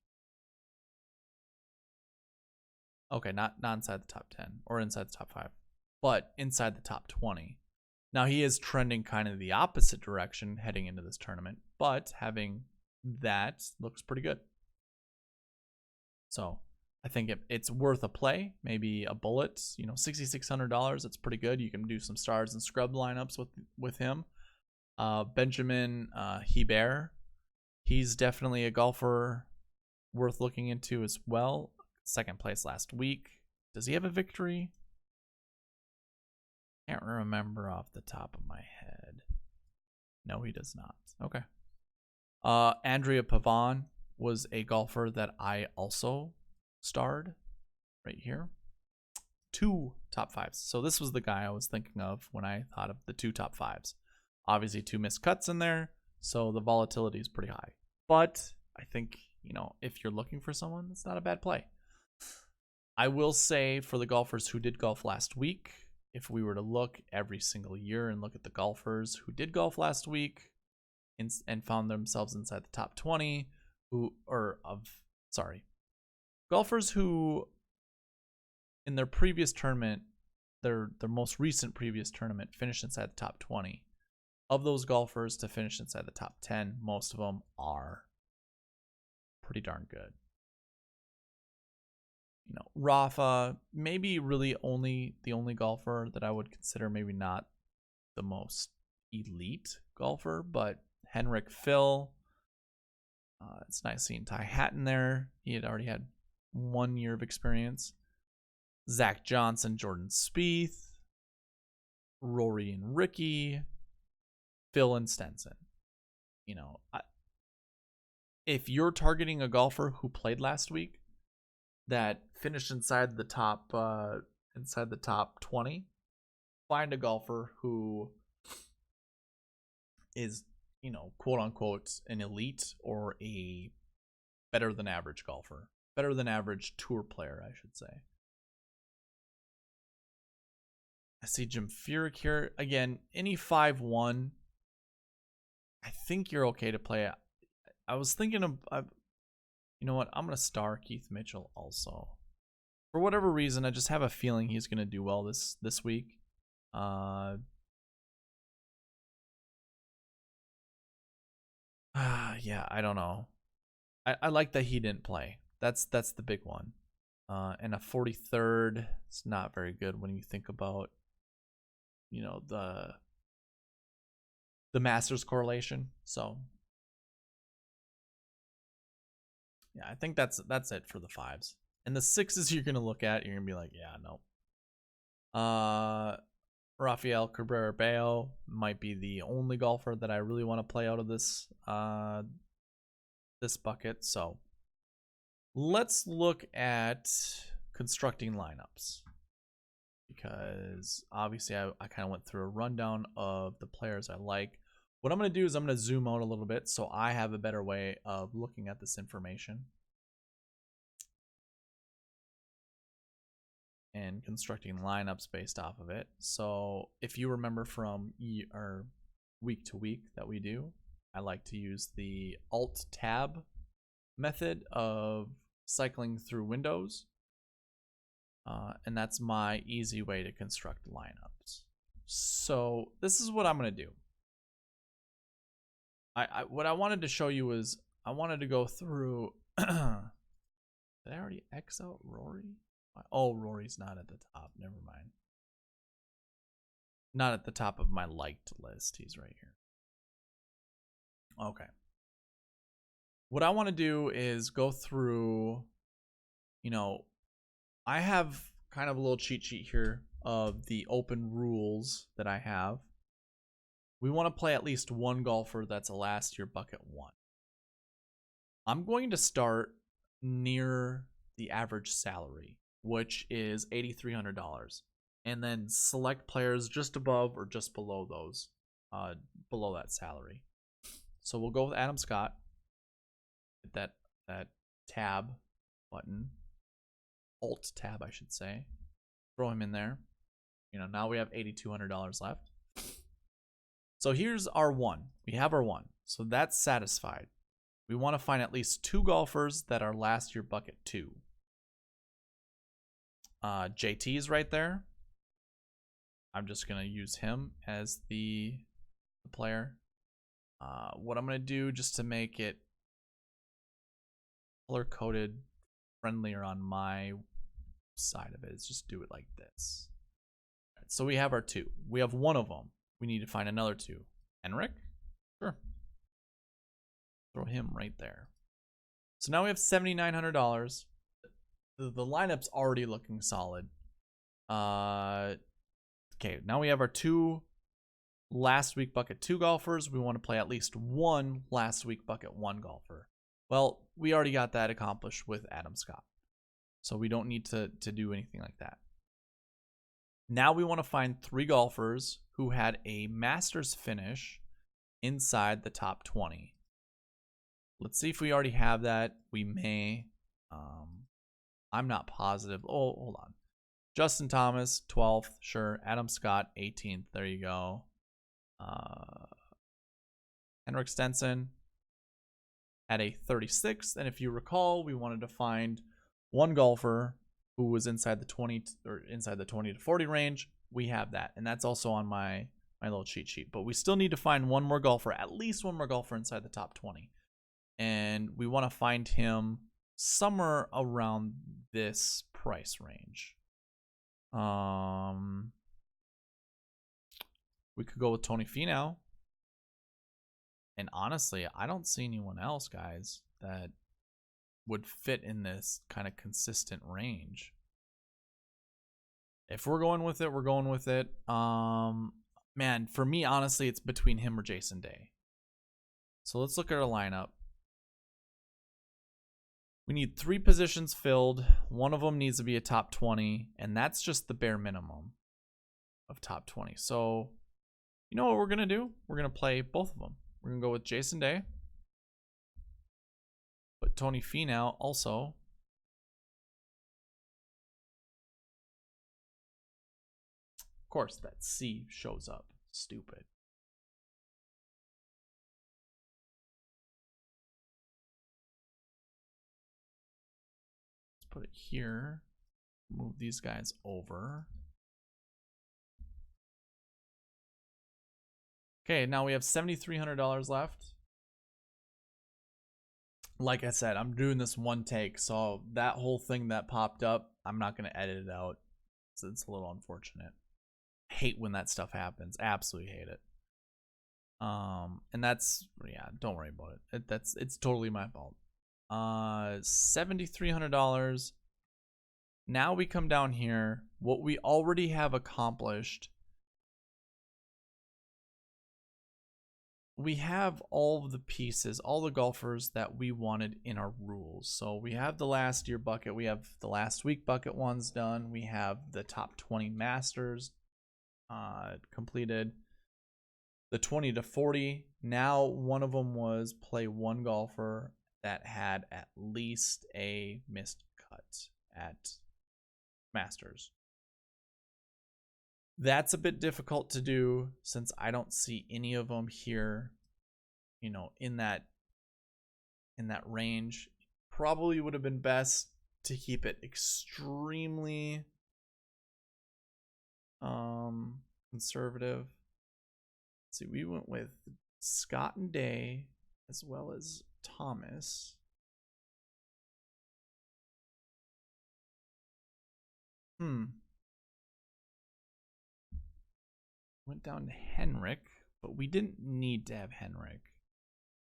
Speaker 1: Okay, not inside the top 10 or inside the top 5, but inside the top 20. Now he is trending kind of the opposite direction heading into this tournament, but having that looks pretty good. So I think it's worth a play, maybe a bullet, $6,600. It's pretty good. You can do some stars and scrub lineups with him. Benjamin Hebert, he's definitely a golfer worth looking into as well. Second place last week. Does he have a victory? Can't remember off the top of my head. No, he does not. Okay. Andrea Pavon was a golfer that I also starred right here. 2 top 5s. So this was the guy I was thinking of when I thought of the 2 top 5s. Obviously 2 missed cuts in there, so the volatility is pretty high. But I think, if you're looking for someone, it's not a bad play. I will say for the golfers who did golf last week, if we were to look every single year and look at the golfers who did golf last week and found themselves inside the top 20, golfers who in their previous tournament, their most recent previous tournament, finished inside the top 20. Of those golfers to finish inside the top 10, most of them are pretty darn good. Rafa, maybe really the only golfer that I would consider maybe not the most elite golfer, but Henrik Phil. It's nice seeing Ty Hatton there. He had already had 1 year of experience. Zach Johnson, Jordan Spieth, Rory and Ricky, Phil and Stenson. If you're targeting a golfer who played last week that finished inside the top 20, find a golfer who is, quote unquote, an elite or a better than average golfer, better than average tour player, I should say. I see Jim Furyk here. Again, any 5-1, I think you're okay to play. I was thinking of, you know what? I'm going to star Keith Mitchell also. For whatever reason, I just have a feeling he's going to do well this week. Yeah, I don't know. I like that he didn't play. That's the big one. And a 43rd, it's not very good when you think about the Masters correlation. So yeah, I think that's it for the 5s. And the 6s you're gonna look at, you're gonna be like, yeah, no. Rafael Cabrera Bello might be the only golfer that I really want to play out of this this bucket. So let's look at constructing lineups, because obviously I kind of went through a rundown of the players I like. What I'm going to do is I'm going to zoom out a little bit so I have a better way of looking at this information and constructing lineups based off of it. So if you remember from week to week that we do, I like to use the Alt-Tab method of cycling through windows. And that's my easy way to construct lineups. So this is what I'm going to do. What I wanted to show you was I wanted to go through. Did I already X out Rory? Oh, Rory's not at the top. Never mind. Not at the top of my liked list. He's right here. Okay. What I want to do is go through, I have kind of a little cheat sheet here of the open rules that I have. We want to play at least one golfer that's a last year bucket 1. I'm going to start near the average salary, which is $8,300, and then select players just above or just below those, below that salary. So we'll go with Adam Scott. Hit that tab button, Alt tab, I should say. Throw him in there. Now we have $8,200 left. So here's our 1. We have our 1. So that's satisfied. We want to find at least 2 golfers that are last year bucket 2. JT is right there. I'm just going to use him as the player. What I'm going to do just to make it color-coded friendlier on my side of it is just do it like this. Right, so we have our 2. We have 1 of them. We need to find another 2. Henrik? Sure. Throw him right there. So now we have $7,900. The lineup's already looking solid. Okay, now we have our 2 last week bucket 2 golfers. We want to play at least 1 last week bucket 1 golfer. Well, we already got that accomplished with Adam Scott, so we don't need to do anything like that. Now we want to find 3 golfers who had a Masters finish inside the top 20. Let's see if we already have that. We may. I'm not positive. Oh, hold on. Justin Thomas, 12th, sure. Adam Scott, 18th. There you go. Henrik Stenson at a 36th. And if you recall, we wanted to find 1 golfer who was inside the 20 to 40 range. We have that, and that's also on my little cheat sheet. But we still need to find 1 more golfer, at least 1 more golfer inside the top 20, and we want to find him somewhere around this price range. We could go with Tony Finau. And honestly, I don't see anyone else, guys, that would fit in this kind of consistent range. If we're going with it, we're going with it. Man, for me, honestly, it's between him or Jason Day. So let's look at our lineup. We need 3 positions filled. One of them needs to be a top 20, and that's just the bare minimum of top 20. So you know what we're going to do? We're going to play both of them. We're going to go with Jason Day. But Tony Finau also. Of course, that C shows up. Stupid. Let's put it here. Move these guys over. Okay, now we have $7,300 left. Like I said, I'm doing this one take, so that whole thing that popped up, I'm not going to edit it out. So it's a little unfortunate. Hate when that stuff happens. Absolutely hate it. And that's, yeah, don't worry about it. It's totally my fault. $7,300. Now we come down here. What we already have accomplished. We have all of the pieces, all the golfers that we wanted in our rules. So we have the last year bucket. We have the last week bucket ones done. We have the top 20 Masters completed. The 20 to 40. Now one of them was play 1 golfer that had at least a missed cut at Masters. That's a bit difficult to do since I don't see any of them here, you know, in that range. Probably would have been best to keep it extremely conservative. Let's see, we went with Scott and Day as well as Thomas. Went down to Henrik, but we didn't need to have Henrik.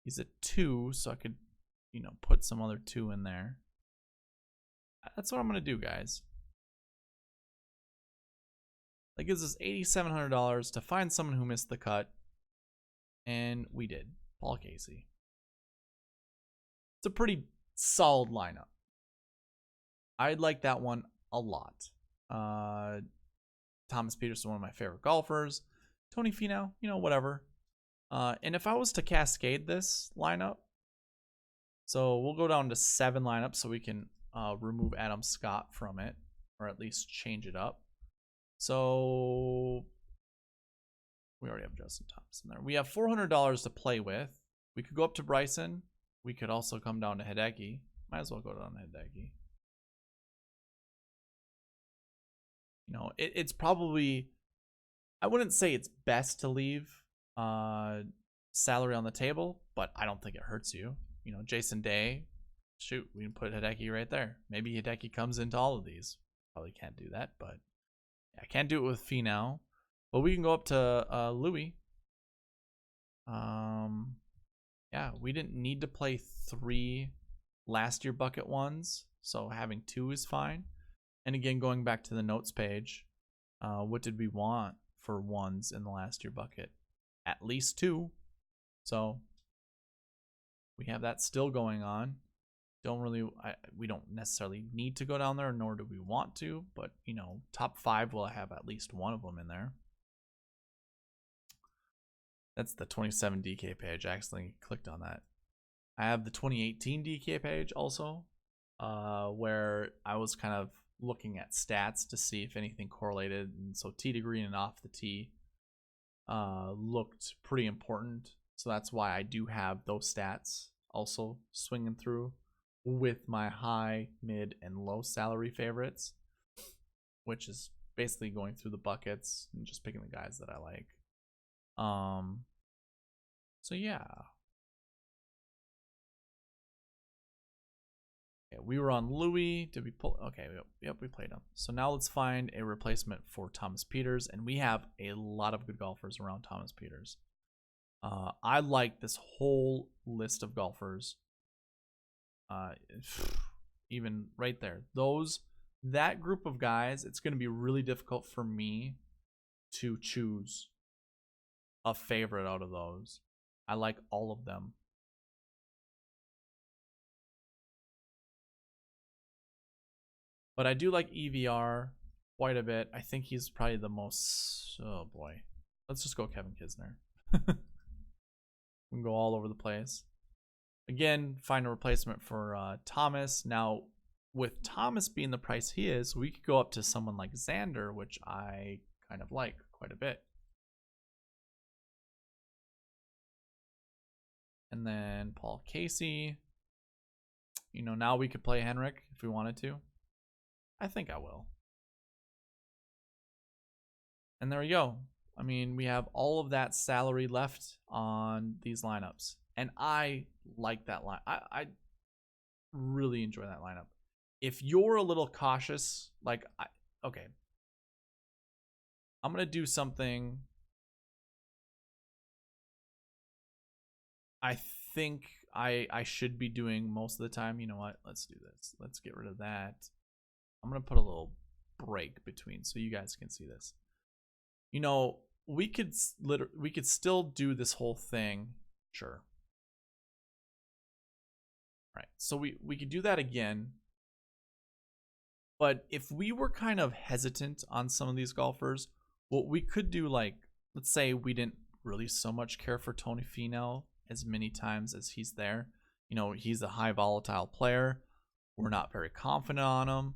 Speaker 1: He's a 2, so I could, you know, put some other 2 in there. That's what I'm going to do, guys. That gives us $8,700 to find someone who missed the cut. And we did. Paul Casey. It's a pretty solid lineup. I like that one a lot. Thomas Peterson, one of my favorite golfers. Tony Finau, you know, whatever. And if I was to cascade this lineup, so we'll go down to 7 lineups so we can remove Adam Scott from it, or at least change it up. So we already have Justin Thomas in there. We have $400 to play with. We could go up to Bryson. We could also come down to Hideki. Might as well go down to Hideki. You know, it's probably, I wouldn't say it's best to leave salary on the table, but I don't think it hurts you. You know, Jason Day, shoot, we can put Hideki right there. Maybe Hideki comes into all of these. Probably can't do that, but I can't do it with Finau. But we can go up to Louis. Yeah, we didn't need to play 3 last year bucket ones, so having 2 is fine. And again, going back to the notes page, What did we want for ones in the last year bucket? At least 2. So we have that still going on. We don't necessarily need to go down there, nor do we want to, but you know, top 5 will have at least one of them in there. That's the 27 DK page. I accidentally clicked on that. I have the 2018 DK page also, where I was kind of looking at stats to see if anything correlated, and so tee to green and off the tee looked pretty important. So that's why I do have those stats also swinging through with my high, mid, and low salary favorites, which is basically going through the buckets and just picking the guys that I like. So yeah. Okay, we were on Louis. Did we pull? Okay, yep, we played him. So now let's find a replacement for Thomas Pieters, and we have a lot of good golfers around Thomas Pieters. I like this whole list of golfers. Even right there, that group of guys, it's going to be really difficult for me to choose a favorite out of those. I like all of them. But I do like EVR quite a bit. I think he's probably the most... Oh, boy. Let's just go Kevin Kisner. We can go all over the place. Again, find a replacement for Thomas. Now, with Thomas being the price he is, we could go up to someone like Xander, which I kind of like quite a bit. And then Paul Casey. You know, now we could play Henrik if we wanted to. I think I will. And there we go. I mean, we have all of that salary left on these lineups. And I like that line. I really enjoy that lineup. If you're a little cautious, like, okay. I'm going to do something I think I should be doing most of the time. You know what? Let's do this. Let's get rid of that. I'm going to put a little break between so you guys can see this. You know, we could still do this whole thing. Sure. All right. So we could do that again. But if we were kind of hesitant on some of these golfers, what we could do, like, let's say we didn't really so much care for Tony Finau as many times as he's there. You know, he's a high volatile player. We're not very confident on him.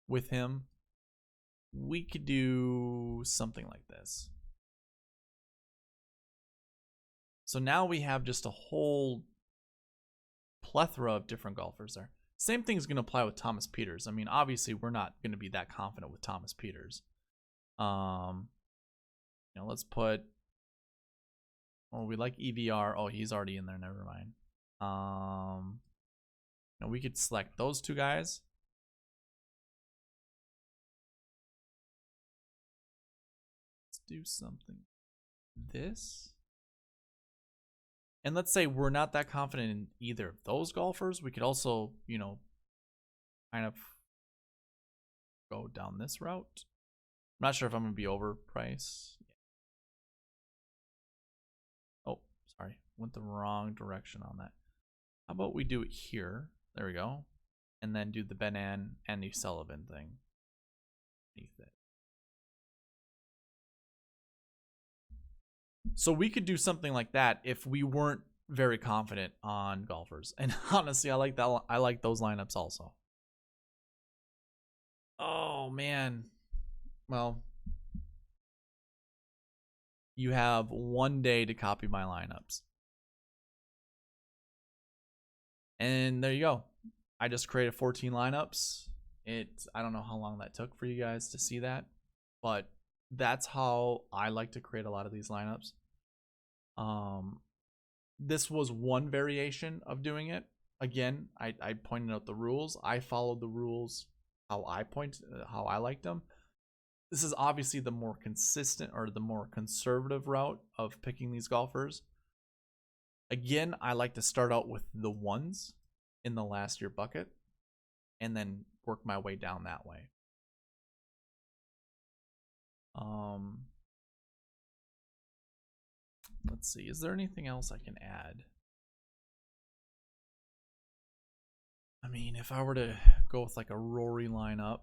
Speaker 1: With him, we could do something like this. So now we have just a whole plethora of different golfers there. Same thing's going to apply with Thomas Pieters. I mean, obviously, we're not going to be that confident with Thomas Pieters. You know, let's put... Oh, we like EVR. Oh, he's already in there. Never mind. Now we could select those 2 guys. Do something this, and let's say we're not that confident in either of those golfers. We could also, you know, kind of go down this route. I'm not sure if I'm gonna be overpriced. Oh, sorry, went the wrong direction on that. How about we do it here? There we go, and then do the Ben and Andy Sullivan thing beneath it. So we could do something like that if we weren't very confident on golfers. And honestly, I like that. I like those lineups also. Oh man. Well, you have 1 day to copy my lineups. And there you go. I just created 14 lineups. I don't know how long that took for you guys to see that, but that's how I like to create a lot of these lineups. This was one variation of doing it. Again, I pointed out the rules. I followed the rules how I liked them. This is obviously the more consistent or the more conservative route of picking these golfers. Again, I like to start out with the ones in the last year bucket and then work my way down that way. Let's see. Is there anything else I can add? I mean, if I were to go with like a Rory lineup,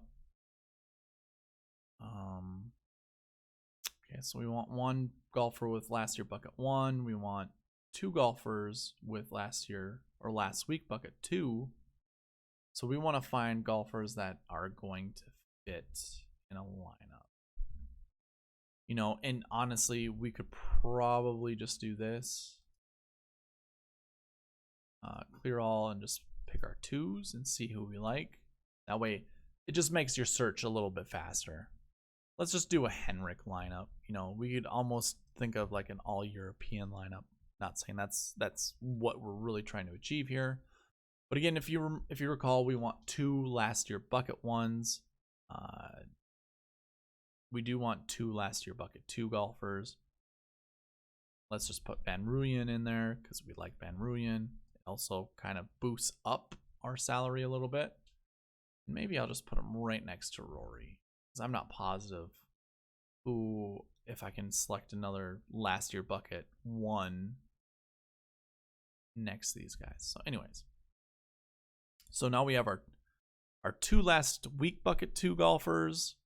Speaker 1: okay, so we want one golfer with last year bucket 1. We want 2 golfers with last year or last week bucket 2. So we want to find golfers that are going to fit in a lineup. You know, and honestly, we could probably just do this. Clear all and just pick our 2s and see who we like. That way, it just makes your search a little bit faster. Let's just do a Henrik lineup. You know, we could almost think of like an all-European lineup. Not saying that's what we're really trying to achieve here. But again, if you recall, we want 2 last year bucket 1s. We do want 2 last year bucket 2 golfers. Let's just put Van Rooyen in there because we like Van Rooyen. It also kind of boosts up our salary a little bit. And maybe I'll just put him right next to Rory because I'm not positive who, if I can select another last year bucket 1 next to these guys. So anyways, so now we have our 2 last week bucket 2 golfers.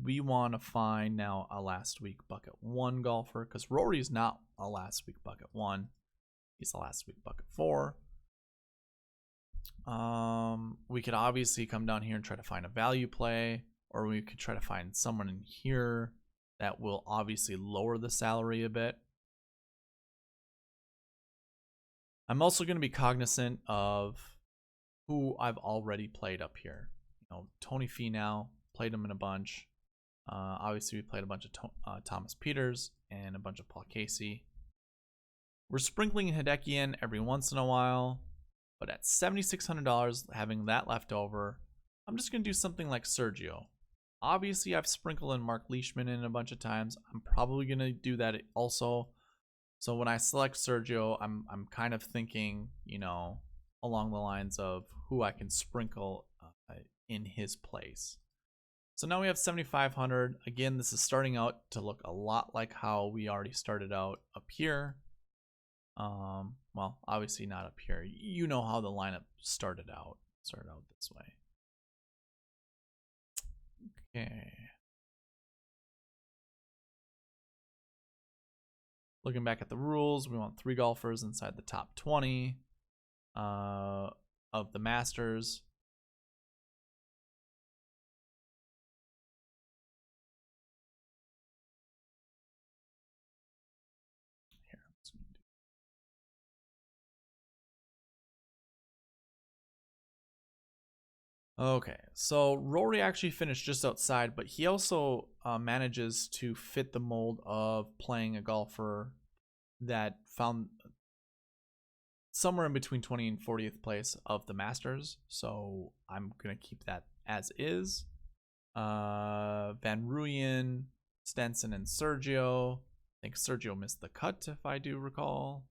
Speaker 1: We want to find now a last week bucket 1 golfer because Rory's not a last week bucket 1. He's a last week bucket 4. We could obviously come down here and try to find a value play, or we could try to find someone in here that will obviously lower the salary a bit. I'm also going to be cognizant of who I've already played up here. You know, Tony Finau, played him in a bunch. Obviously, we played a bunch of Thomas Peters and a bunch of Paul Casey. We're sprinkling Hideki in every once in a while, but at $7,600, having that left over, I'm just going to do something like Sergio. Obviously, I've sprinkled in Mark Leishman in a bunch of times. I'm probably going to do that also. So when I select Sergio, I'm kind of thinking, you know, along the lines of who I can sprinkle in his place. So now we have 7,500. Again, this is starting out to look a lot like how we already started out up here. Well, obviously not up here. You know how the lineup started out. Started out this way. Okay. Looking back at the rules, we want 3 golfers inside the top 20 of the Masters. Here, okay, so Rory actually finished just outside, but he also manages to fit the mold of playing a golfer that found somewhere in between 20 and 40th place of the Masters. So I'm going to keep that as is. Van Rooyen, Stenson, and Sergio. I think Sergio missed the cut, if I do recall.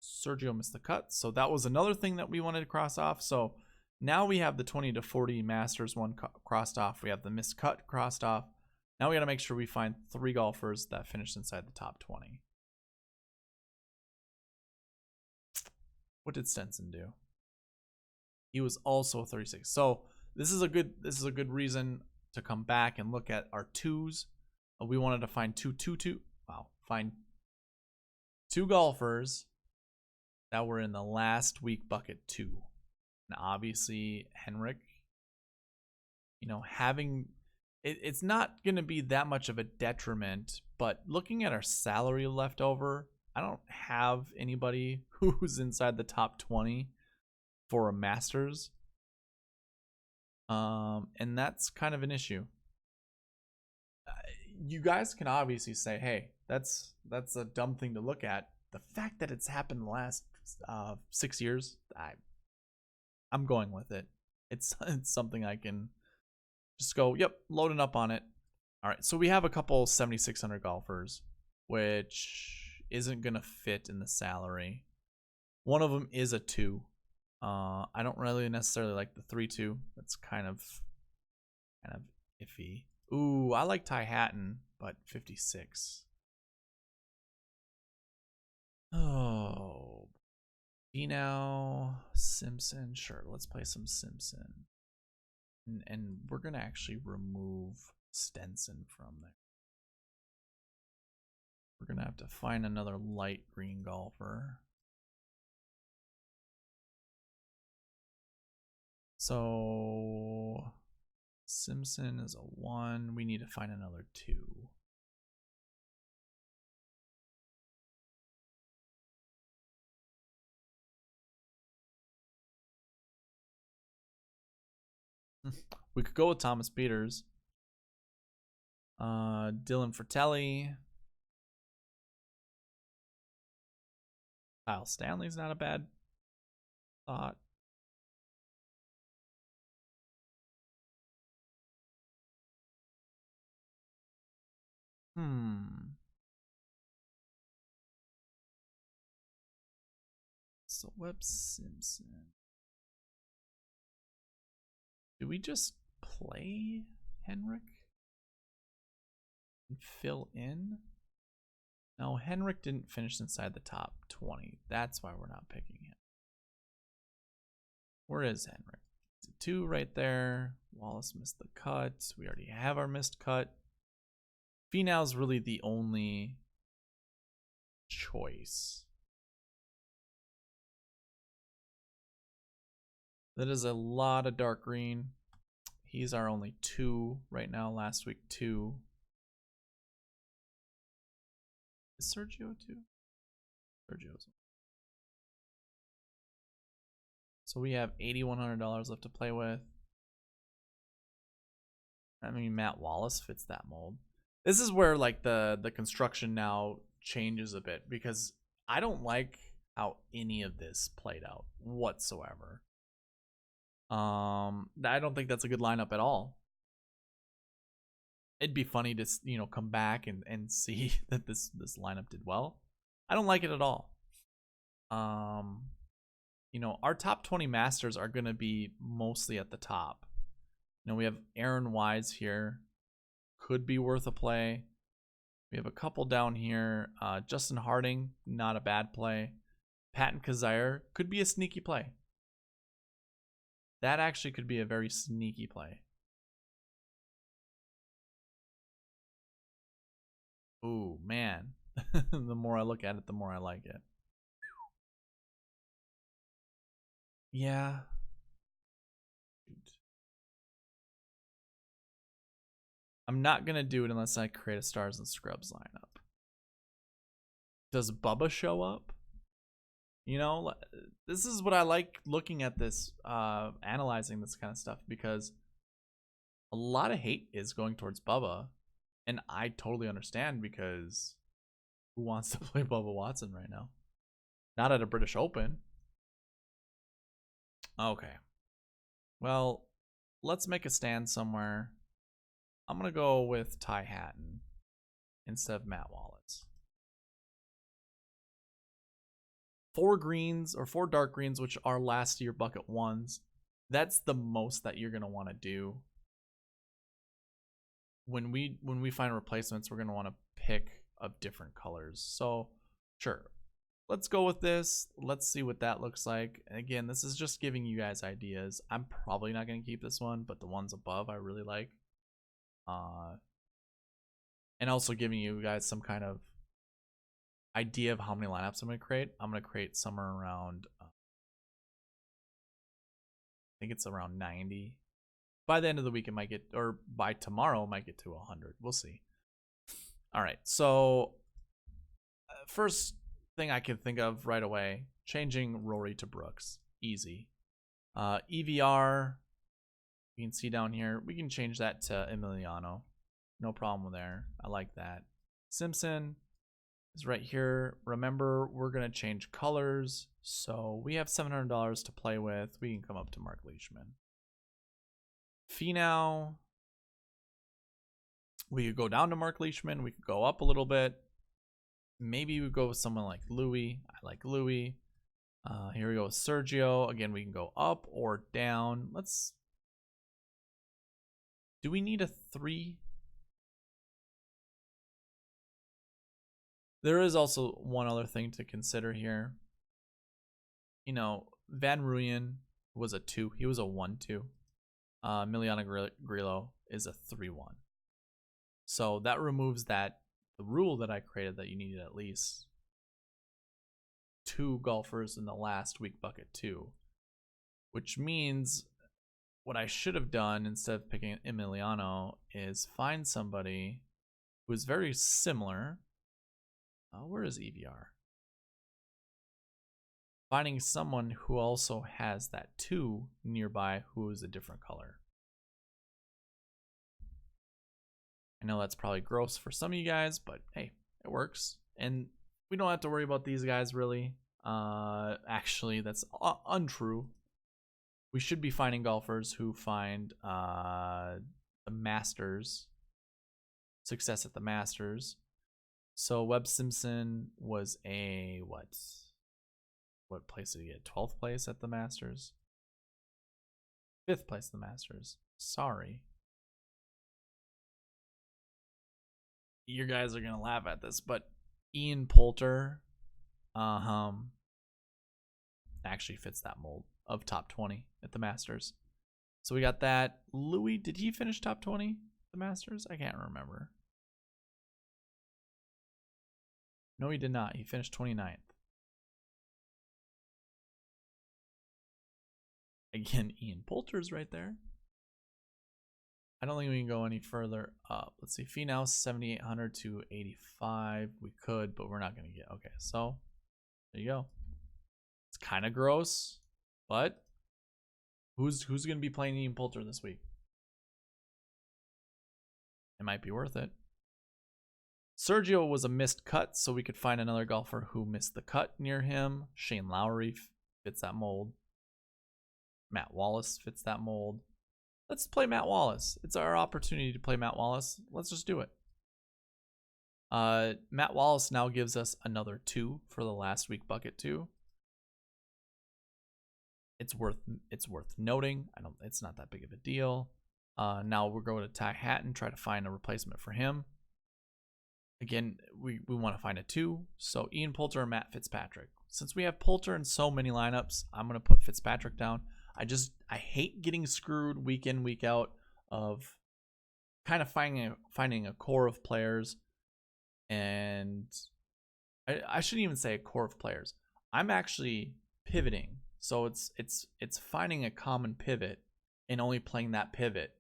Speaker 1: Sergio missed the cut. So that was another thing that we wanted to cross off. So now we have the 20 to 40 Masters one crossed off. We have the missed cut crossed off. Now we got to make sure we find 3 golfers that finished inside the top 20. What did Stenson do? He was also 36. So this is a good reason to come back and look at our 2s. We wanted to find find 2 golfers that were in the last week bucket 2. And obviously Henrik, you know, having it's not going to be that much of a detriment, but looking at our salary left over, I don't have anybody who's inside the top 20 for a Masters. And that's kind of an issue. You guys can obviously say, hey, that's a dumb thing to look at. The fact that it's happened the last 6 years, I'm going with it. It's something I can just go, yep, loading up on it. All right, so we have a couple 7,600 golfers, which isn't going to fit in the salary. One of them is a 2. I don't really necessarily like the 3-2. That's kind of iffy. Ooh, I like Ty Hatton, but 56. Oh, now Simpson. Sure, let's play some Simpson. And we're gonna actually remove Stenson from there. We're gonna have to find another light green golfer. So Simpson is a 1. We need to find another 2. We could go with Thomas Peters. Dylan Fratelli. Kyle Stanley's not a bad thought. So Webb Simpson. Do we just play Henrik and fill in? No, Henrik didn't finish inside the top 20. That's why we're not picking him. Where is Henrik? It's a 2 right there. Wallace missed the cut. We already have our missed cut. Finau's really the only choice. That is a lot of dark green. He's our only 2 right now. Last week 2. Is Sergio 2? Sergio's. So we have $8,100 left to play with. I mean, Matt Wallace fits that mold. This is where like the construction now changes a bit, because I don't like how any of this played out whatsoever. I don't think that's a good lineup at all. It'd be funny to, you know, come back and see that this lineup did well. I don't like it at all. You know, our top 20 masters are going to be mostly at the top. You know, we have Aaron Wise here. Could be worth a play. We have a couple down here. Justin Harding, not a bad play. Patton Kizzire could be a sneaky play. That actually could be a very sneaky play. Ooh, man. The more I look at it, the more I like it. Yeah. I'm not going to do it unless I create a Stars and Scrubs lineup. Does Bubba show up? You know, this is what I like looking at this, analyzing this kind of stuff, because a lot of hate is going towards Bubba. And I totally understand, because who wants to play Bubba Watson right now? Not at a British Open. Okay. Well, let's make a stand somewhere. I'm going to go with Ty Hatton instead of Matt Wallace. 4 greens or 4 dark greens, which are last year bucket 1s. That's the most that you're going to want to do. When we find replacements, we're going to want to pick of different colors. So, sure. Let's go with this. Let's see what that looks like. And again, this is just giving you guys ideas. I'm probably not going to keep this one, but the ones above I really like. And also giving you guys some kind of idea of how many lineups I'm going to create. I'm going to create somewhere around, I think it's around 90. By the end of the week, it might get, or by tomorrow, it might get to 100. We'll see. All right. So, first thing I can think of right away, changing Rory to Brooks. Easy. EVR, you can see down here, we can change that to Emiliano. No problem there. I like that. Simpson is right here. Remember, we're going to change colors. So we have $700 to play with. We can come up to Mark Leishman. Finau, we could go down to Mark Leishman. We could go up a little bit. Maybe we go with someone like Louis. I like Louis. Here we go with Sergio. Again, we can go up or down. Let's Do we need a 3? There is also one other thing to consider here. You know, Van Ruyen was a 2. He was a 1-2. Miliana Grillo is a 3-1. So that removes the rule that I created that you needed at least 2 golfers in the last week bucket 2, which means what I should have done instead of picking Emiliano is find somebody who's very similar. Where is EVR? Finding someone who also has that 2 nearby who is a different color. I know that's probably gross for some of you guys, but hey, it works. And we don't have to worry about these guys really. Actually, that's untrue. We should be finding golfers who find the Masters, success at the Masters. So Webb Simpson was a what place did he get? 12th place at the Masters? 5th place at the Masters. Sorry. You guys are gonna laugh at this, but Ian Poulter actually fits that mold of top 20 at the Masters. So we got that. Louis, did he finish top 20 at the Masters? I can't remember. No, he did not. He finished 29th. Again, Ian Poulter's right there. I don't think we can go any further up. Let's see. Finau 7,800 to 85. We could, but we're not going to get. Okay, so there you go. It's kind of gross, but who's going to be playing Ian Poulter this week? It might be worth it. Sergio was a missed cut, so we could find another golfer who missed the cut near him. Shane Lowry fits that mold. Matt Wallace fits that mold. Let's play Matt Wallace. It's our opportunity to play Matt Wallace. Let's just do it. Matt Wallace now gives us another 2 for the last week bucket 2. It's worth noting. It's not that big of a deal. Now we're going to Ty Hatton, try to find a replacement for him. Again, we want to find a 2. So Ian Poulter or Matt Fitzpatrick. Since we have Poulter in so many lineups, I'm going to put Fitzpatrick down. I hate getting screwed week in, week out of kind of finding a core of players. And I shouldn't even say a core of players. I'm actually pivoting. So it's finding a common pivot and only playing that pivot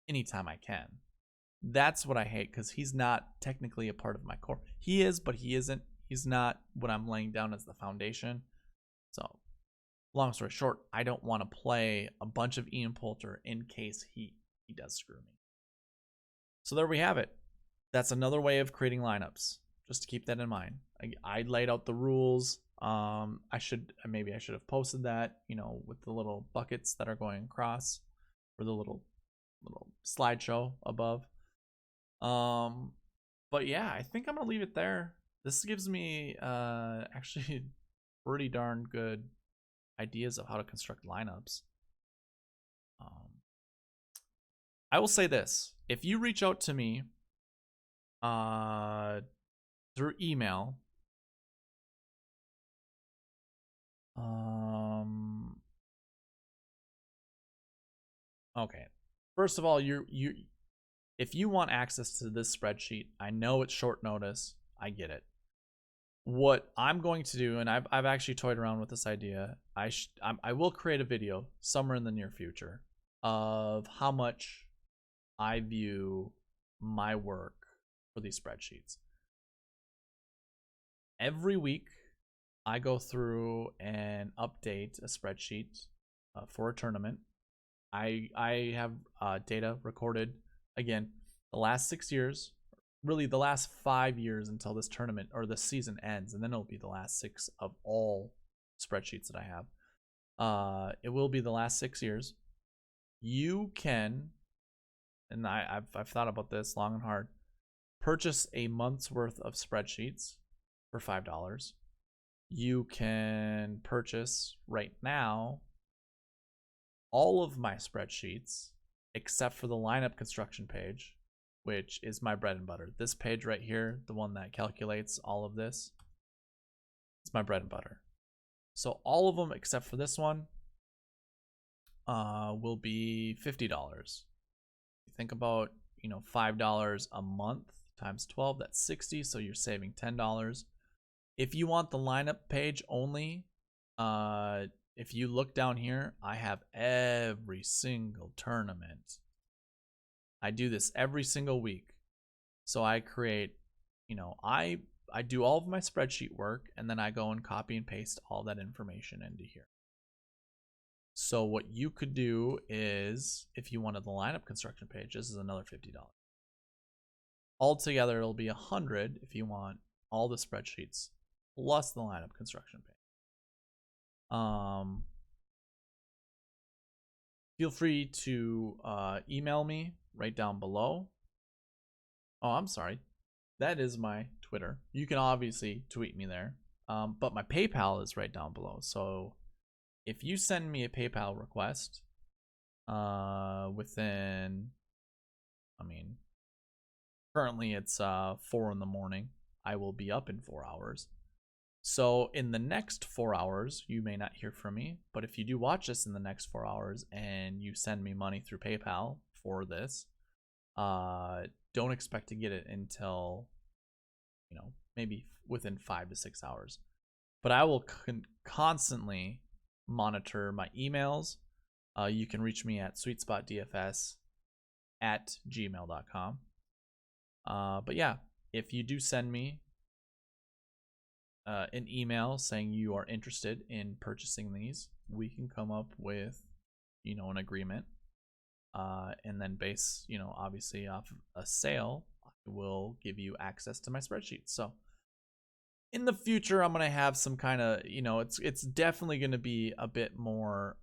Speaker 1: anytime I can. That's what I hate, because he's not technically a part of my core. He is, but he isn't. He's not what I'm laying down as the foundation. So long story short, I don't want to play a bunch of Ian Poulter in case he does screw me. So there we have it. That's another way of creating lineups. Just to keep that in mind. I laid out the rules. Maybe I should have posted that, with the little buckets that are going across, or the little slideshow above. But yeah, I think I'm gonna leave it there. This gives me actually pretty darn good ideas of how to construct lineups. I will say this: if you reach out to me through email, okay. First of all, if you want access to this spreadsheet, I know it's short notice. I get it. What I'm going to do, and I've actually toyed around with this idea. I will create a video somewhere in the near future of how much I view my work for these spreadsheets. Every week, I go through and update a spreadsheet for a tournament. I have data recorded, again, the last 6 years, really the last 5 years until this tournament or this season ends, and then it'll be the last 6 of all spreadsheets that I have. It will be the last 6 years. You can, and I've thought about this long and hard, purchase a month's worth of spreadsheets for $5. You can purchase right now all of my spreadsheets except for the lineup construction page, which is my bread and butter. This page right here, the one that calculates all of this, it's my bread and butter. So all of them except for this one will be $50. Think about, you know, $5 a month times 12, that's 60, so you're saving $10. If you want the lineup page only, if you look down here, I have every single tournament. I do this every single week. So I create, you know, I do all of my spreadsheet work, and then I go and copy and paste all that information into here. So what you could do is, if you wanted the lineup construction page, this is another $50. Altogether, it'll be $100 if you want all the spreadsheets plus the lineup construction page. Feel free to email me right down below. Oh, I'm sorry. That is my Twitter. You can obviously tweet me there. But my PayPal is right down below. So if you send me a PayPal request within, I mean, currently it's 4 in the morning. I will be up in 4 hours. So in the next 4 hours, you may not hear from me. But if you do watch this in the next 4 hours and you send me money through PayPal for this, don't expect to get it until, you know, maybe within 5 to 6 hours. But I will constantly monitor my emails. You can reach me at sweetspotdfs@gmail.com. But yeah, if you do send me an email saying you are interested in purchasing these, we can come up with, you know, an agreement. And then base, you know, obviously off a sale, I will give you access to my spreadsheet. So in the future, I'm going to have some kind of, you know, it's definitely going to be a bit more,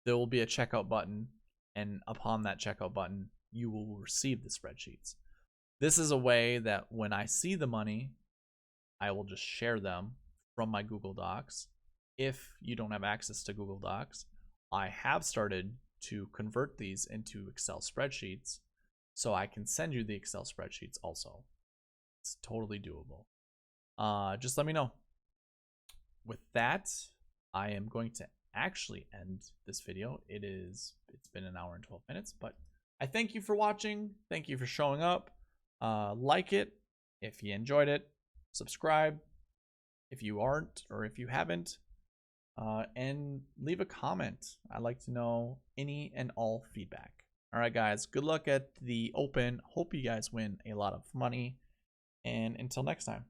Speaker 1: there will be a checkout button, and upon that checkout button, you will receive the spreadsheets. This is a way that when I see the money, I will just share them from my Google Docs. If you don't have access to Google Docs, I have started to convert these into Excel spreadsheets, so I can send you the Excel spreadsheets also. It's totally doable. Just let me know. With that, I am going to actually end this video. It's been an hour and 12 minutes, but I thank you for watching. Thank you for showing up. Like it if you enjoyed it. Subscribe if you aren't, or if you haven't, and leave a comment. I'd like to know any and all feedback. All right, guys, good luck at the Open. Hope you guys win a lot of money, and until next time.